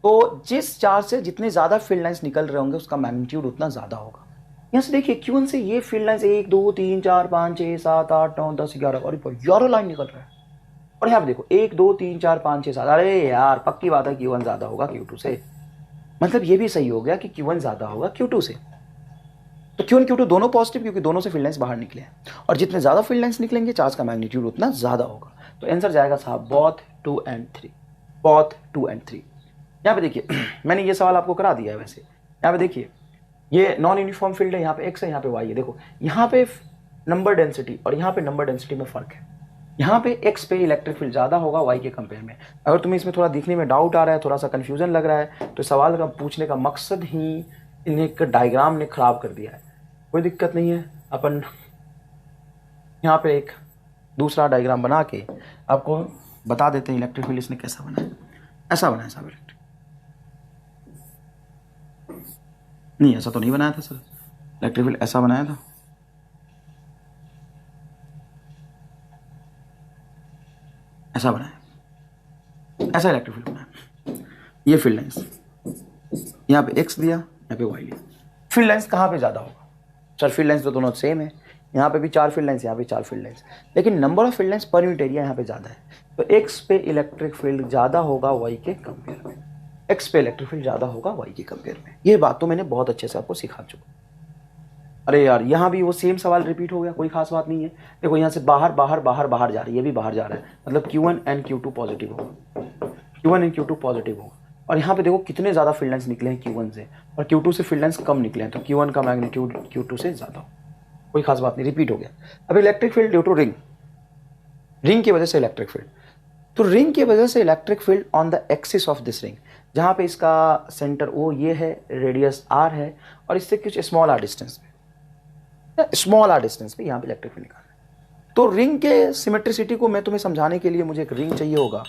तो जिस चार्ज से जितने ज़्यादा फील्ड लाइंस निकल रहे होंगे उसका मैग्नीट्यूड उतना ज़्यादा होगा। यहाँ से देखिए Q1 से ये फील्ड लाइंस 1 2 3 4 5 6 7 8 9 10 11 और 11 लाइन निकल रहा है। और यहाँ पे देखो 1 2 3 4 5 6 7, अरे यार पक्की बात है Q1 ज़्यादा होगा Q2 से। मतलब ये भी सही हो गया कि Q1 ज़्यादा होगा Q2 से। तो Q1 Q2 दोनों पॉजिटिव क्योंकि दोनों से फील्ड लाइंस बाहर निकले हैं, और जितने ज़्यादा फील्ड लाइंस निकलेंगे चार्ज का मैग्नीट्यूड उतना ज़्यादा होगा। तो आंसर जाएगा साहब बोथ 2 and 3, बोथ 2 and 3। यहाँ पे देखिए मैंने ये सवाल आपको करा दिया है वैसे। यहाँ पे देखिए ये नॉन यूनिफॉर्म फील्ड है, यहाँ पे X है, यहाँ पे Y है। देखो यहाँ पे नंबर डेंसिटी और यहाँ पे नंबर डेंसिटी में फ़र्क है। यहाँ पे X पे इलेक्ट्रिक फील्ड ज़्यादा होगा Y के कंपेयर में। अगर तुम्हें इसमें थोड़ा दिखने में डाउट आ रहा है, थोड़ा सा कन्फ्यूजन लग रहा है, तो सवाल का पूछने का मकसद ही इन्हें एक डायग्राम ने ख़राब कर दिया है। कोई दिक्कत नहीं है, अपन यहाँ पे एक दूसरा डायग्राम बना के आपको बता देते हैं इलेक्ट्रिक फील्ड इसने कैसा बनाया। ऐसा बनाया साहब इलेक्ट्रिक, नहीं ऐसा तो नहीं बनाया था सर, इलेक्ट्रिक फील्ड ऐसा बनाया था, ऐसा बनाया, ऐसा इलेक्ट्रिक फील्ड बनाया। ये फील्ड लाइंस यहाँ पे X दिया, यहाँ पे Y लिया। फील्ड लाइंस कहाँ पे ज़्यादा होगा सर? फील्ड लाइंस तो दोनों सेम है, यहाँ पे भी 4 फील्ड लाइंस, यहाँ पे 4 फील्ड लाइंस, लेकिन number of field lines per unit area यहाँ पे ज़्यादा है। तो X पे इलेक्ट्रिक फील्ड ज़्यादा होगा Y के कंपेयर में, X पे इलेक्ट्रिक फील्ड ज़्यादा होगा Y के कंपेयर में। ये बात तो मैंने बहुत अच्छे से आपको सिखा चुका। अरे यार यहाँ भी वो सेम सवाल रिपीट हो गया, कोई खास बात नहीं है। देखो यहाँ से बाहर बाहर बाहर बाहर जा रही है, ये भी बाहर जा रहा है, मतलब Q1 एंड Q2 पॉजिटिव होगा, Q1 एंड Q2 पॉजिटिव होगा। और यहाँ पे देखो कितने ज़्यादा फील्ड लाइंस निकले हैं Q1 से, और Q2 से फील्ड लाइंस कम निकले हैं, तो Q1 का मैग्नीट्यूड Q2 से ज़्यादा हो। कोई खास बात नहीं, रिपीट हो गया। अब electric field due to ring, ring की वजह से इलेक्ट्रिक फील्ड, तो रिंग की वजह से electric field on the axis of this ring, जहाँ पे इसका सेंटर O ये है, रेडियस R है, और इससे कुछ स्मॉल आर डिस्टेंस पे, स्मॉल आर डिस्टेंस पे यहाँ पे इलेक्ट्रिक फील्ड निकालना है। तो रिंग के सिमेट्रिसिटी को मैं तुम्हें समझाने के लिए मुझे एक रिंग चाहिए होगा।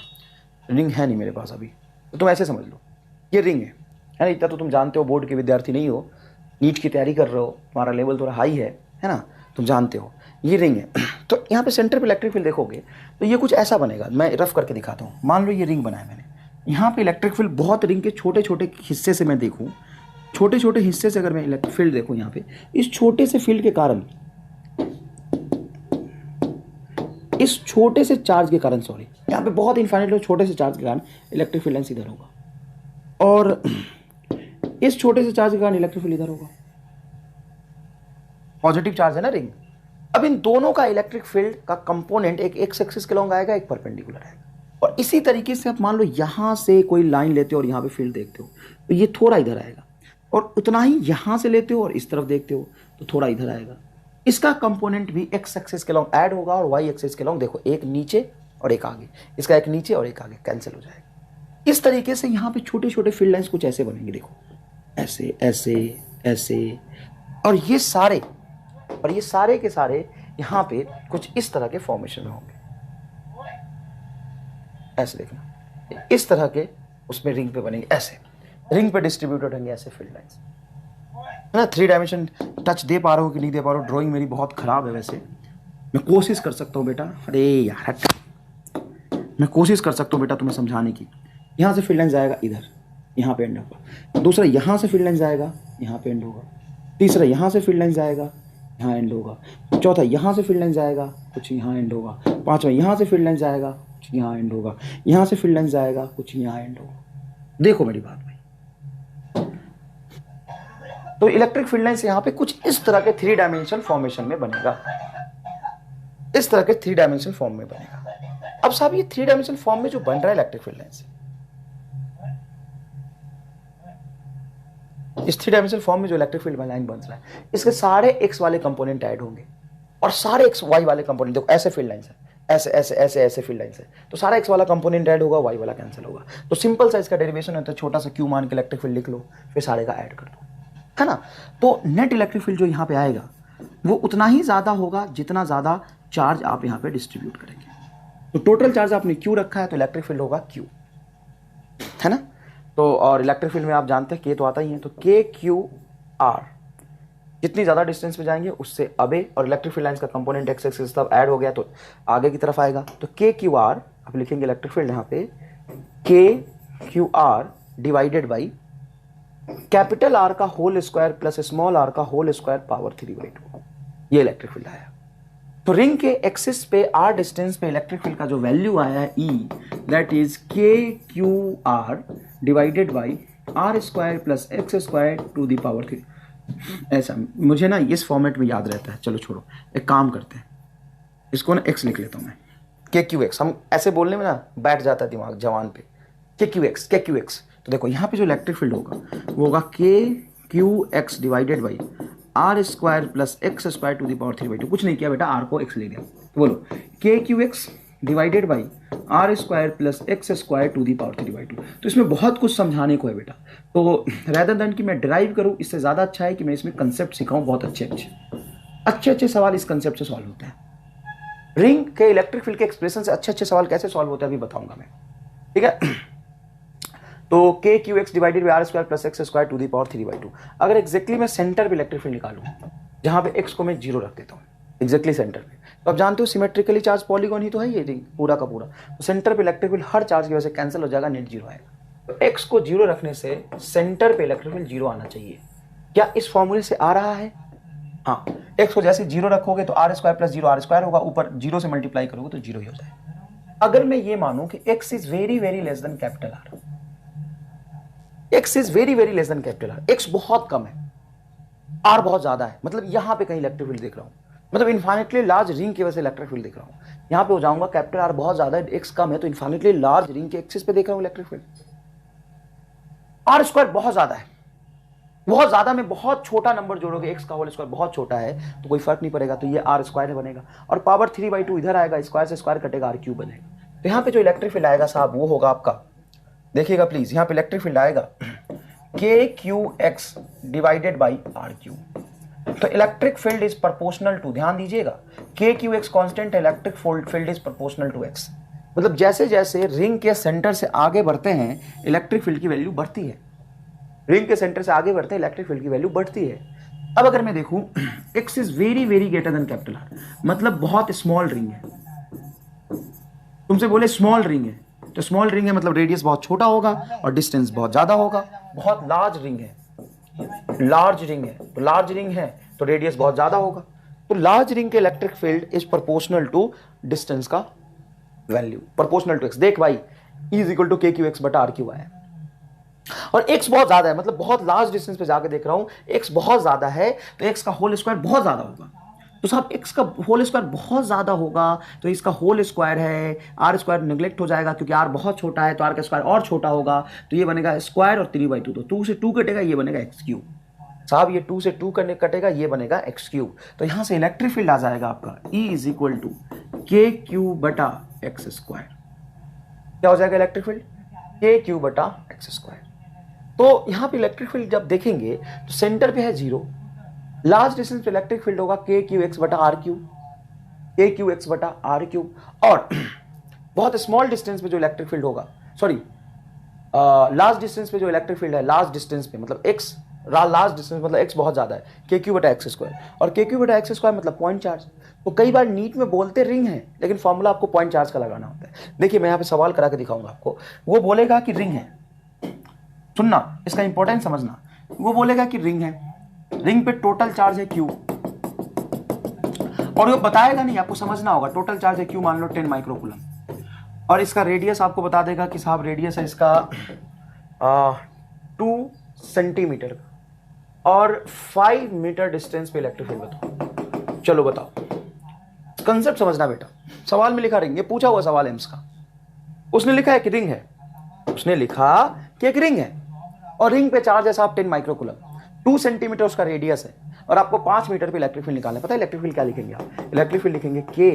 रिंग है नहीं मेरे पास अभी, तो तुम ऐसे समझ लो ये रिंग है ना। इतना तो तुम जानते हो, बोर्ड के विद्यार्थी नहीं हो, नीट की तैयारी कर रहे हो, तुम्हारा लेवल थोड़ा हाई है ना, तुम जानते हो ये रिंग है। तो यहाँ पे सेंटर पे इलेक्ट्रिक फील्ड देखोगे तो ये कुछ ऐसा बनेगा, मैं रफ करके दिखाता हूँ। मान लो ये रिंग बनाया मैंने, यहाँ पे इलेक्ट्रिक फील्ड बहुत रिंग के छोटे छोटे हिस्से से मैं देखूँ, छोटे छोटे हिस्से से अगर मैं इलेक्ट्रिक फील्ड देखूँ, यहाँ पे इस छोटे से फील्ड के कारण, इस छोटे से चार्ज के कारण, सॉरी यहाँ पे बहुत इनफाइनाइट छोटे से चार्ज के कारण इलेक्ट्रिक फील्ड लाइंस इधर होगा, और इस छोटे से चार्ज के कारण इलेक्ट्रिक फील्ड इधर होगा। पॉजिटिव चार्ज है ना रिंग। अब इन दोनों का इलेक्ट्रिक फील्ड का कंपोनेंट एक एक्स एक्सिस के लॉन्ग आएगा, एक परपेंडिकुलर आएगा। और इसी तरीके से आप मान लो यहां से कोई लाइन लेते हो और यहां पे फील्ड देखते हो तो ये थोड़ा इधर आएगा, और उतना ही यहां से लेते हो और इस तरफ देखते हो तो थोड़ा इधर आएगा। इसका कंपोनेंट भी एक्स एक्सिस के लॉन्ग ऐड होगा और वाई एक्सिस के लॉन्ग, देखो एक नीचे और एक आगे, इसका एक नीचे और एक आगे कैंसिल हो जाएगा। इस तरीके से यहाँ पे छोटे छोटे फील्ड लाइंस कुछ ऐसे बनेंगे, देखो ऐसे ऐसे ऐसे, और ये सारे के सारे यहाँ पे कुछ इस तरह के फॉर्मेशन में होंगे। ऐसे देखना, इस तरह के उसमें रिंग पे बनेंगे ऐसे। रिंग पे डिस्ट्रीब्यूटेड होंगे ऐसे फील्ड लाइंस, है ना। 3 डायमेंशन टच दे पा रहा हूँ कि नहीं दे पा रहा हूँ, ड्राइंग मेरी बहुत खराब है वैसे, मैं कोशिश कर सकता हूँ बेटा। अरे यार हट, मैं कोशिश कर सकता हूँ बेटा तुम्हें समझाने की। यहाँ से फील्ड लाइन जाएगा इधर, यहाँ पे एंड होगा। दूसरा यहाँ से फील्ड लाइन जाएगा, यहाँ पे एंड होगा। तीसरा यहाँ से फील्ड लाइन जाएगा, यहाँ एंड होगा। चौथा यहाँ से फील्ड लाइन जाएगा, कुछ यहाँ एंड होगा। पांचवा यहाँ से फील्ड लाइन जाएगा, कुछ यहाँ एंड होगा। यहाँ से फील्ड लाइन जाएगा, कुछ यहाँ एंड होगा। देखो मेरी बात भाई, तो इलेक्ट्रिक फील्ड लाइन से यहाँ पे कुछ इस तरह के 3 डायमेंशनल फॉर्मेशन में बनेगा, इस तरह के 3 डायमेंशनल फॉर्म में बनेगा। अब साहब ये 3 डायमेंशनल फॉर्म में जो बन रहा है इलेक्ट्रिक फील्ड लाइन से, इस 3 डायमेंशनल फॉर्म में जो इलेक्ट्रिक फील्ड लाइन बन रहा है, इसके सारे एक्स वाले कंपोनेंट ऐड होंगे और सारे एक्स वाई वाले कंपोनेंट, देखो ऐसे फील्ड लाइंस है, ऐसे ऐसे ऐसे ऐसे फील्ड लाइंस है, तो सारा एक्स वाला कंपोनेंट ऐड होगा, वाई वाला कैंसिल होगा। तो सिंपल सा इसका डेरिवेशन होता है, छोटा सा क्यू मान के इलेक्ट्रिक फील्ड लिख लो, फिर सारे का ऐड कर दो, है ना। तो नेट इलेक्ट्रिक फील्ड जो यहाँ पे आएगा वो उतना ही ज्यादा होगा जितना ज्यादा चार्ज आप यहाँ पे डिस्ट्रीब्यूट करेंगे। तो टोटल चार्ज आपने क्यू रखा है तो इलेक्ट्रिक फील्ड होगा क्यू, है ना। तो और इलेक्ट्रिक फील्ड में आप जानते हैं के तो आता ही है, तो के क्यू आर, जितनी ज्यादा डिस्टेंस पे जाएंगे उससे अबे, और इलेक्ट्रिक फील्ड लाइंस का कंपोनेंट एक्स एक्स सब ऐड हो गया तो आगे की तरफ आएगा। तो के क्यू आर आप लिखेंगे इलेक्ट्रिक फील्ड यहाँ पे k Q R divided by capital r का whole square plus small r का होल स्क्वायर पावर 3/2, ये इलेक्ट्रिक फील्ड आया। तो रिंग के एक्सिस पे आर डिस्टेंस पे इलेक्ट्रिक फील्ड का जो वैल्यू आया है E, that is K Q R divided by R square plus X square to the power 3। ऐसा मुझे ना इस फॉर्मेट में याद रहता है। चलो छोड़ो, एक काम करते हैं, इसको ना एक्स लिख लेता हूँ मैं, के क्यू एक्स। हम ऐसे बोलने में ना बैठ जाता है दिमाग जवान पे, के क्यू एक्स, के क्यू एक्स। तो देखो यहाँ पे जो इलेक्ट्रिक फील्ड होगा वो होगा K Q x divided by R square plus X square to the power 3/2। कुछ नहीं किया बेटा, आर को एक्स ले लिया। तो बोलो K Q x divided by R square plus X square to the power 3/2। तो इसमें बहुत कुछ समझाने को है बेटा, तो रेदर देन कि मैं ड्राइव करूँ, इससे ज़्यादा अच्छा है कि मैं इसमें कंसेप्ट सिखाऊँ। बहुत अच्छे सवाल इस कंसेप्ट से सॉल्व होते हैं। रिंग के इलेक्ट्रिक फील्ड के एक्सप्रेशन से अच्छे सवाल कैसे सॉल्व होते हैं अभी बताऊंगा मैं, ठीक है। तो K Q x divided by R square plus X square to the power 3/2। अगर एग्जैक्टली मैं सेंटर पे इलेक्ट्रिक फील्ड निकालूं, जहां पे एक्स को मैं 0 रख देता हूं, एग्जैक्टली सेंटर पे, तो आप जानते हो सिमेट्रिकली चार्ज पॉलीगॉन ही तो है ये रिंग पूरा का पूरा। तो सेंटर पे इलेक्ट्रिक फील्ड हर चार्ज की वजह से कैंसिल हो जाएगा, नेट 0 आएगा। तो एक्स को 0 रखने से सेंटर पे इलेक्ट्रिक फील्ड 0 आना चाहिए। क्या इस फॉर्मूले से आ रहा है? हाँ, एक्स को जैसे 0 रखोगे तो R square plus 0 R square होगा, ऊपर 0 से मल्टीप्लाई करोगे तो 0 ही हो जाएगा। अगर मैं ये मानूं कि x is very very less than capital R, x is very very less than capital R, x बहुत कम है, आर बहुत ज्यादा है, मतलब यहां पे कहीं इलेक्ट्रिक फील्ड देख रहा हूं, मतलब इन्फाइनेटली लार्ज रिंग की वजह से इलेक्ट्रिक फील्ड देख रहा हूं। यहां पे हो जाऊंगा कैपिटल आर बहुत ज्यादा है, एक्स कम है, तो इन्फाइनेटली लार्ज रिंग के एक्सिस पे देख रहा हूं इलेक्ट्रिक फील्ड। आर स्क्वायर बहुत ज्यादा है, बहुत ज्यादा में बहुत छोटा नंबर जोड़ोगे, एक्स का होल स्क्वायर बहुत छोटा है तो कोई फर्क नहीं पड़ेगा, तो ये आर स्क्वायर बनेगा और पावर 3/2 इधर आएगा, स्क्वायर से स्क्वायर कटेगा, आर क्यूब बनेगा। तो यहाँ पे जो इलेक्ट्रिक फील्ड आएगा साहब वो होगा आपका, देखिएगा प्लीज, यहाँ पे इलेक्ट्रिक फील्ड आएगा k Q x divided by r cube. तो electric field is proportional to, ध्यान दीजिएगा, k Q x constant, electric field is proportional to x. मतलब जैसे जैसे रिंग के सेंटर से आगे बढ़ते हैं इलेक्ट्रिक फील्ड की वैल्यू बढ़ती है, रिंग के सेंटर से आगे बढ़ते हैं इलेक्ट्रिक फील्ड की वैल्यू बढ़ती है। अब अगर मैं देखूं x is very very greater than capital R, मतलब बहुत स्मॉल रिंग है, तुमसे बोले स्मॉल रिंग है तो स्मॉल रिंग है मतलब रेडियस बहुत छोटा होगा और डिस्टेंस बहुत ज्यादा होगा। बहुत लार्ज रिंग है, लार्ज रिंग है, तो लार्ज रिंग है तो रेडियस बहुत ज्यादा होगा। तो लार्ज रिंग के electric field is proportional to distance का वैल्यू, प्रोपोर्शनल टू एक्स। देख भाई E is equal to K Q X बटा आर क्यू आया, और x बहुत ज्यादा है, मतलब बहुत लार्ज डिस्टेंस पे जाके देख रहा हूं, x बहुत ज्यादा है तो x का होल स्क्वायर बहुत ज्यादा होगा। तो साहब x का होल स्क्वायर बहुत ज्यादा होगा तो इसका होल स्क्वायर है, आर स्क्वायर निगलेक्ट हो जाएगा क्योंकि r बहुत छोटा है तो r का स्क्वायर और छोटा होगा, तो ये बनेगा स्क्वायर और 3/2, तो 2 से 2 कटेगा, ये बनेगा एक्स क्यूब। साहब ये 2 से 2 करने कटेगा, ये बनेगा एक्स क्यूब। तो यहां से इलेक्ट्रिक फील्ड आ जाएगा आपका E इज इक्वल टू के क्यूब बटा एक्स स्क्वायर। क्या हो जाएगा इलेक्ट्रिक फील्ड? के क्यूब बटा एक्स स्क्वायर। तो यहां पे इलेक्ट्रिक फील्ड जब देखेंगे तो सेंटर पे है 0, लार्ज डिस्टेंस पे इलेक्ट्रिक फील्ड होगा के क्यू एक्स बटा आर क्यूब, के क्यू एक्स बटा आर क्यूब। और बहुत स्मॉल डिस्टेंस पे जो इलेक्ट्रिक फील्ड होगा, सॉरी लास्ट डिस्टेंस पे जो इलेक्ट्रिक फील्ड है, लास्ट डिस्टेंस पे मतलब एक्स, लास्ट डिस्टेंस मतलब एक्स बहुत ज्यादा है, के क्यू बटा एक्स स्क्वायर, और के क्यू बटा एक्स स्क्वायर मतलब पॉइंट चार्ज। तो कई बार नीट में बोलते रिंग है, लेकिन फॉर्मूला आपको पॉइंट चार्ज का लगाना होता है। देखिए मैं यहाँ पे सवाल करा के दिखाऊंगा आपको। वो बोलेगा कि रिंग है, सुनना इसका इंपॉर्टेंस समझना। वो बोलेगा कि रिंग है, रिंग पे टोटल चार्ज है क्यू, और वो बताएगा नहीं, आपको समझना होगा। टोटल चार्ज है क्यू, मान लो 10 माइक्रोकूलम, और इसका रेडियस आपको बता देगा कि साहब रेडियस है इसका 2 सेंटीमीटर का, और 5 मीटर डिस्टेंस पे इलेक्ट्रिक फील्ड बताओ। चलो बताओ, कंसेप्ट समझना बेटा। सवाल में लिखा रिंग, ये पूछा हुआ सवाल एम्स का। उसने लिखा है कि रिंग है, उसने लिखा कि एक रिंग है, और रिंग पे चार्ज है साहब 10 माइक्रोकूलम, 2 सेंटीमीटर उसका रेडियस है, और आपको 5 मीटर पे इलेक्ट्रिक फील्ड निकालना है। पता है इलेक्ट्रिक फील्ड क्या लिखेंगे आप? इलेक्ट्रिक फील्ड लिखेंगे के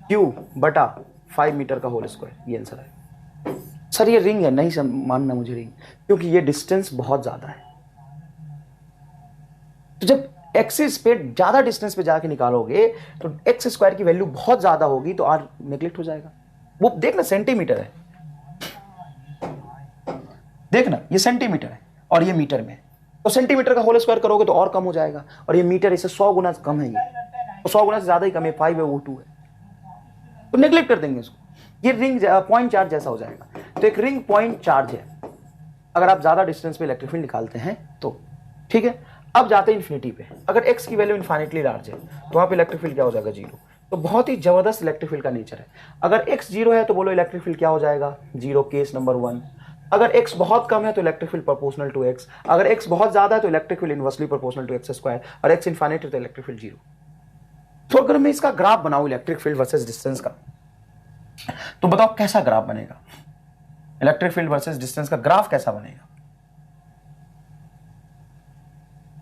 क्यू बटा 5 मीटर का होल स्क्वायर। ये आंसर है। सर ये रिंग है, नहीं मानना मुझे रिंग, क्योंकि ये डिस्टेंस बहुत ज्यादा है। तो जब एक्सिस पे ज्यादा डिस्टेंस पे जाके निकालोगे तो एक्स स्क्वायर की वैल्यू बहुत ज्यादा होगी, तो आर नेग्लेक्ट हो जाएगा। वो देखना सेंटीमीटर है, देखना ये सेंटीमीटर है और ये मीटर में है, तो सेंटीमीटर का होल स्क्वायर करोगे तो और कम हो जाएगा, और ये मीटर इससे 100 गुना कम है, ये तो 100 गुना से ज्यादा ही कम है, 5 है वो 2 है, तो नेग्लेक्ट कर देंगे इसको। ये रिंग पॉइंट चार्ज जैसा हो जाएगा। तो एक रिंग पॉइंट चार्ज है अगर आप ज्यादा डिस्टेंस पे इलेक्ट्रिक फील्ड निकालते हैं तो, ठीक है। अब जाते हैं इन्फिनिटी पे। अगर एक्स की वैल्यू इन्फाइनेटली लार्ज है तो वहां पे इलेक्ट्रिक फील्ड क्या हो जाएगा? 0। तो बहुत ही जबरदस्त इलेक्ट्रिक फील्ड का नेचर है। अगर एक्स 0 है तो बोलो इलेक्ट्रिक फील्ड क्या हो जाएगा? 0, केस नंबर 1। अगर x बहुत कम है तो electric field proportional to x, अगर x बहुत ज्यादा है तो electric field inversely proportional to x square, और x इनफाइनाइट है तो इलेक्ट्रिक फील्ड 0। तो अगर मैं इसका ग्राफ बनाऊं इलेक्ट्रिक फील्ड वर्सेस डिस्टेंस का, तो बताओ कैसा ग्राफ बनेगा? इलेक्ट्रिक फील्ड वर्सेस डिस्टेंस का ग्राफ कैसा बनेगा?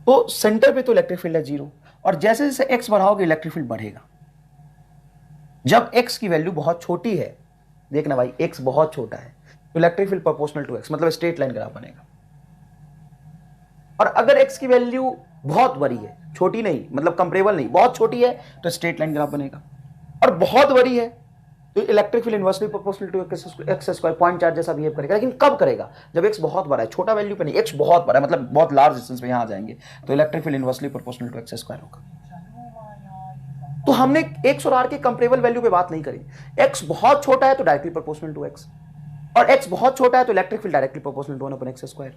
तो सेंटर पे तो इलेक्ट्रिक फील्ड है 0, और जैसे जैसे x बढ़ाओगे इलेक्ट्रिक फील्ड बढ़ेगा। जब x की वैल्यू बहुत छोटी है, देखना भाई x बहुत छोटा है, तो electric field proportional to x, मतलब स्ट्रेट लाइन ग्राफ बनेगा। और अगर x की वैल्यू बहुत बड़ी है, छोटी नहीं मतलब कंपेरेबल नहीं, बहुत छोटी है, तो स्ट्रेट लाइन ग्राफ बनेगा। और बहुत बड़ी है तो electric field inversely proportional to X square, point charge जैसा बिहेव करेगा। लेकिन कब करेगा? जब x बहुत बड़ा है, छोटा वैल्यू पे नहीं, x बहुत बड़ा है मतलब बहुत लार्ज डिस्टेंस पे यहां आ जाएंगे, तो electric field inversely proportional to X square होगा। तो हमने x और r के कंपेरेबल वैल्यू पे बात नहीं करी। x बहुत छोटा है तो डायरेक्टली प्रोपोर्शनल टू x, और x बहुत छोटा है तो electric field directly proportional to 1/x square.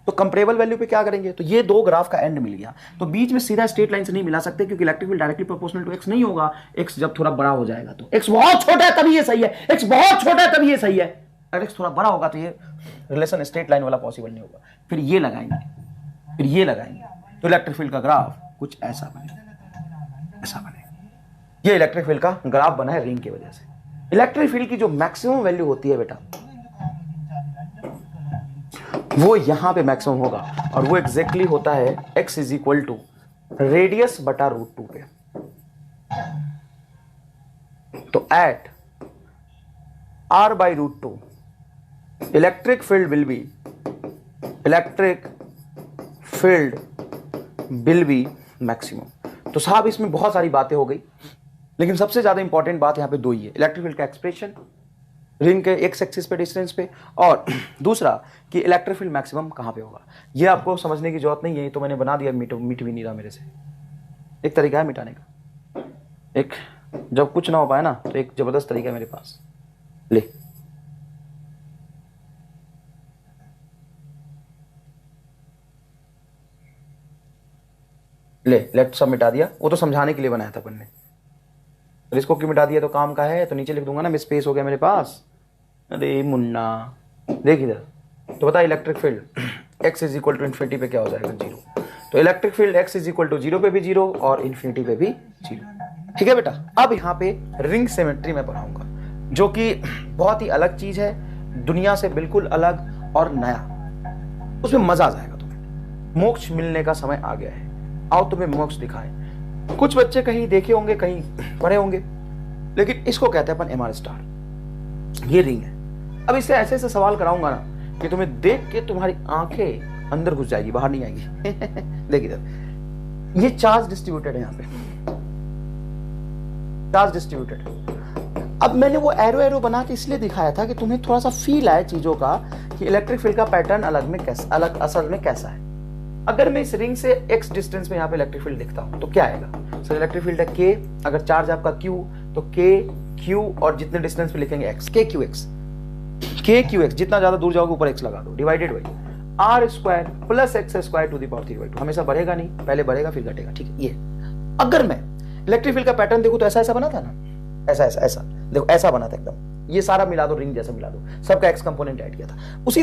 तो कंपेरेबल वैल्यू पे क्या करेंगे? तो ये दो ग्राफ का एंड मिल गया। तो बीच में सीधा स्ट्रेट लाइन से नहीं मिला सकते, क्योंकि electric field directly proportional to x नहीं होगा। x जब थोड़ा बड़ा हो जाएगा तो x बहुत छोटा है तभी ये सही है, x बहुत छोटा है तभी ये सही है। अगर x थोड़ा बड़ा होगा तो ये रिलेशन स्ट्रेट लाइन वाला पॉसिबल नहीं होगा। फिर ये लगाएंगे, फिर ये लगाएंगे, तो इलेक्ट्रिक फील्ड का ग्राफ कुछ ऐसा बनेगा, ऐसा बनेगा। ये इलेक्ट्रिक फील्ड का ग्राफ बना है रिंग की वजह से। इलेक्ट्रिक फील्ड की जो मैक्सिमम वैल्यू होती है बेटा, वो यहां पे मैक्सिमम होगा, और वो एग्जैक्टली होता है x is equal to radius बटा √2 पे। तो at r by √2 electric field will be maximum. तो साहब इसमें बहुत सारी बातें हो गई, लेकिन सबसे ज्यादा इंपॉर्टेंट बात यहां पे दो ही है। इलेक्ट्रिक फील्ड का एक्सप्रेशन रिंग के एक्स एक्सिस पे डिस्टेंस पे, और दूसरा कि इलेक्ट्रिक फील्ड मैक्सिमम कहां पे होगा। ये आपको समझने की जरूरत नहीं है, तो मैंने बना दिया, मिट भी नहीं रहा मेरे से। एक तरीका है मिटाने का, एक जब कुछ ना हो पाए ना तो एक जबरदस्त तरीका है मेरे पास। ले लेफ्ट सब मिटा दिया। वो तो समझाने के लिए बनाया था अपन ने, और इसको क्यों मिटा दिया? तो काम का है तो नीचे लिख दूंगा ना, स्पेस हो गया मेरे पास। अरे मुन्ना देख इधर, तो बता electric field x is equal to infinity पे क्या हो जाएगा? 0। तो electric field x is equal to 0 पे भी 0 और इन्फिनिटी पे भी 0। ठीक है बेटा। अब यहाँ पे रिंग सिमेट्री में पढ़ाऊंगा, जो कि बहुत ही अलग चीज है, दुनिया से बिल्कुल अलग और नया। उसमें मजा आ जाएगा तुम्हें। मोक्ष मिलने का समय आ गया है, आओ तुम्हें मोक्ष दिखाएं। कुछ बच्चे कहीं देखे होंगे, कहीं पढ़े होंगे, लेकिन इसको कहते हैं अपन MR स्टार। ये रिंग है। अब इससे ऐसे ऐसे सवाल कराऊंगा ना कि तुम्हें देख के तुम्हारी आंखें अंदर घुस जाएगी, बाहर नहीं आएगी। देख इधर, ये चार्ज डिस्ट्रीब्यूटेड है, यहाँ पे चार्ज डिस्ट्रीब्यूटेड। अब मैंने वो एरो एरो बना के इसलिए दिखाया था कि तुम्हें थोड़ा सा फील आए चीजों का कि इलेक्ट्रिक फील्ड का पैटर्न अलग असल में कैसा है। अगर मैं इस रिंग से x डिस्टेंस में यहाँ पे इलेक्ट्रिक फील्ड लिखता हूं तो क्या आएगा? सर इलेक्ट्रिक फील्ड है k, अगर चार्ज आपका q तो k q और जितने डिस्टेंस पे लिखेंगे x, k q x, जितना ज्यादा दूर जाओगे ऊपर x लगा दो, divided by r square plus x square to the power 3/2। हमेशा बढ़ेगा नहीं, पहले बढ़ेगा फिर घटेगा, ठीक है। ये अगर मैं इलेक्ट्रिक फील्ड का पैटर्न देखूं तो ऐसा ऐसा बना था ना, ऐसा ऐसा ऐसा, देखो ऐसा बना था एकदम। ये सारा मिला दो, रिंग जैसा मिला दो, सबका x कंपोनेंट ऐड किया था। उसी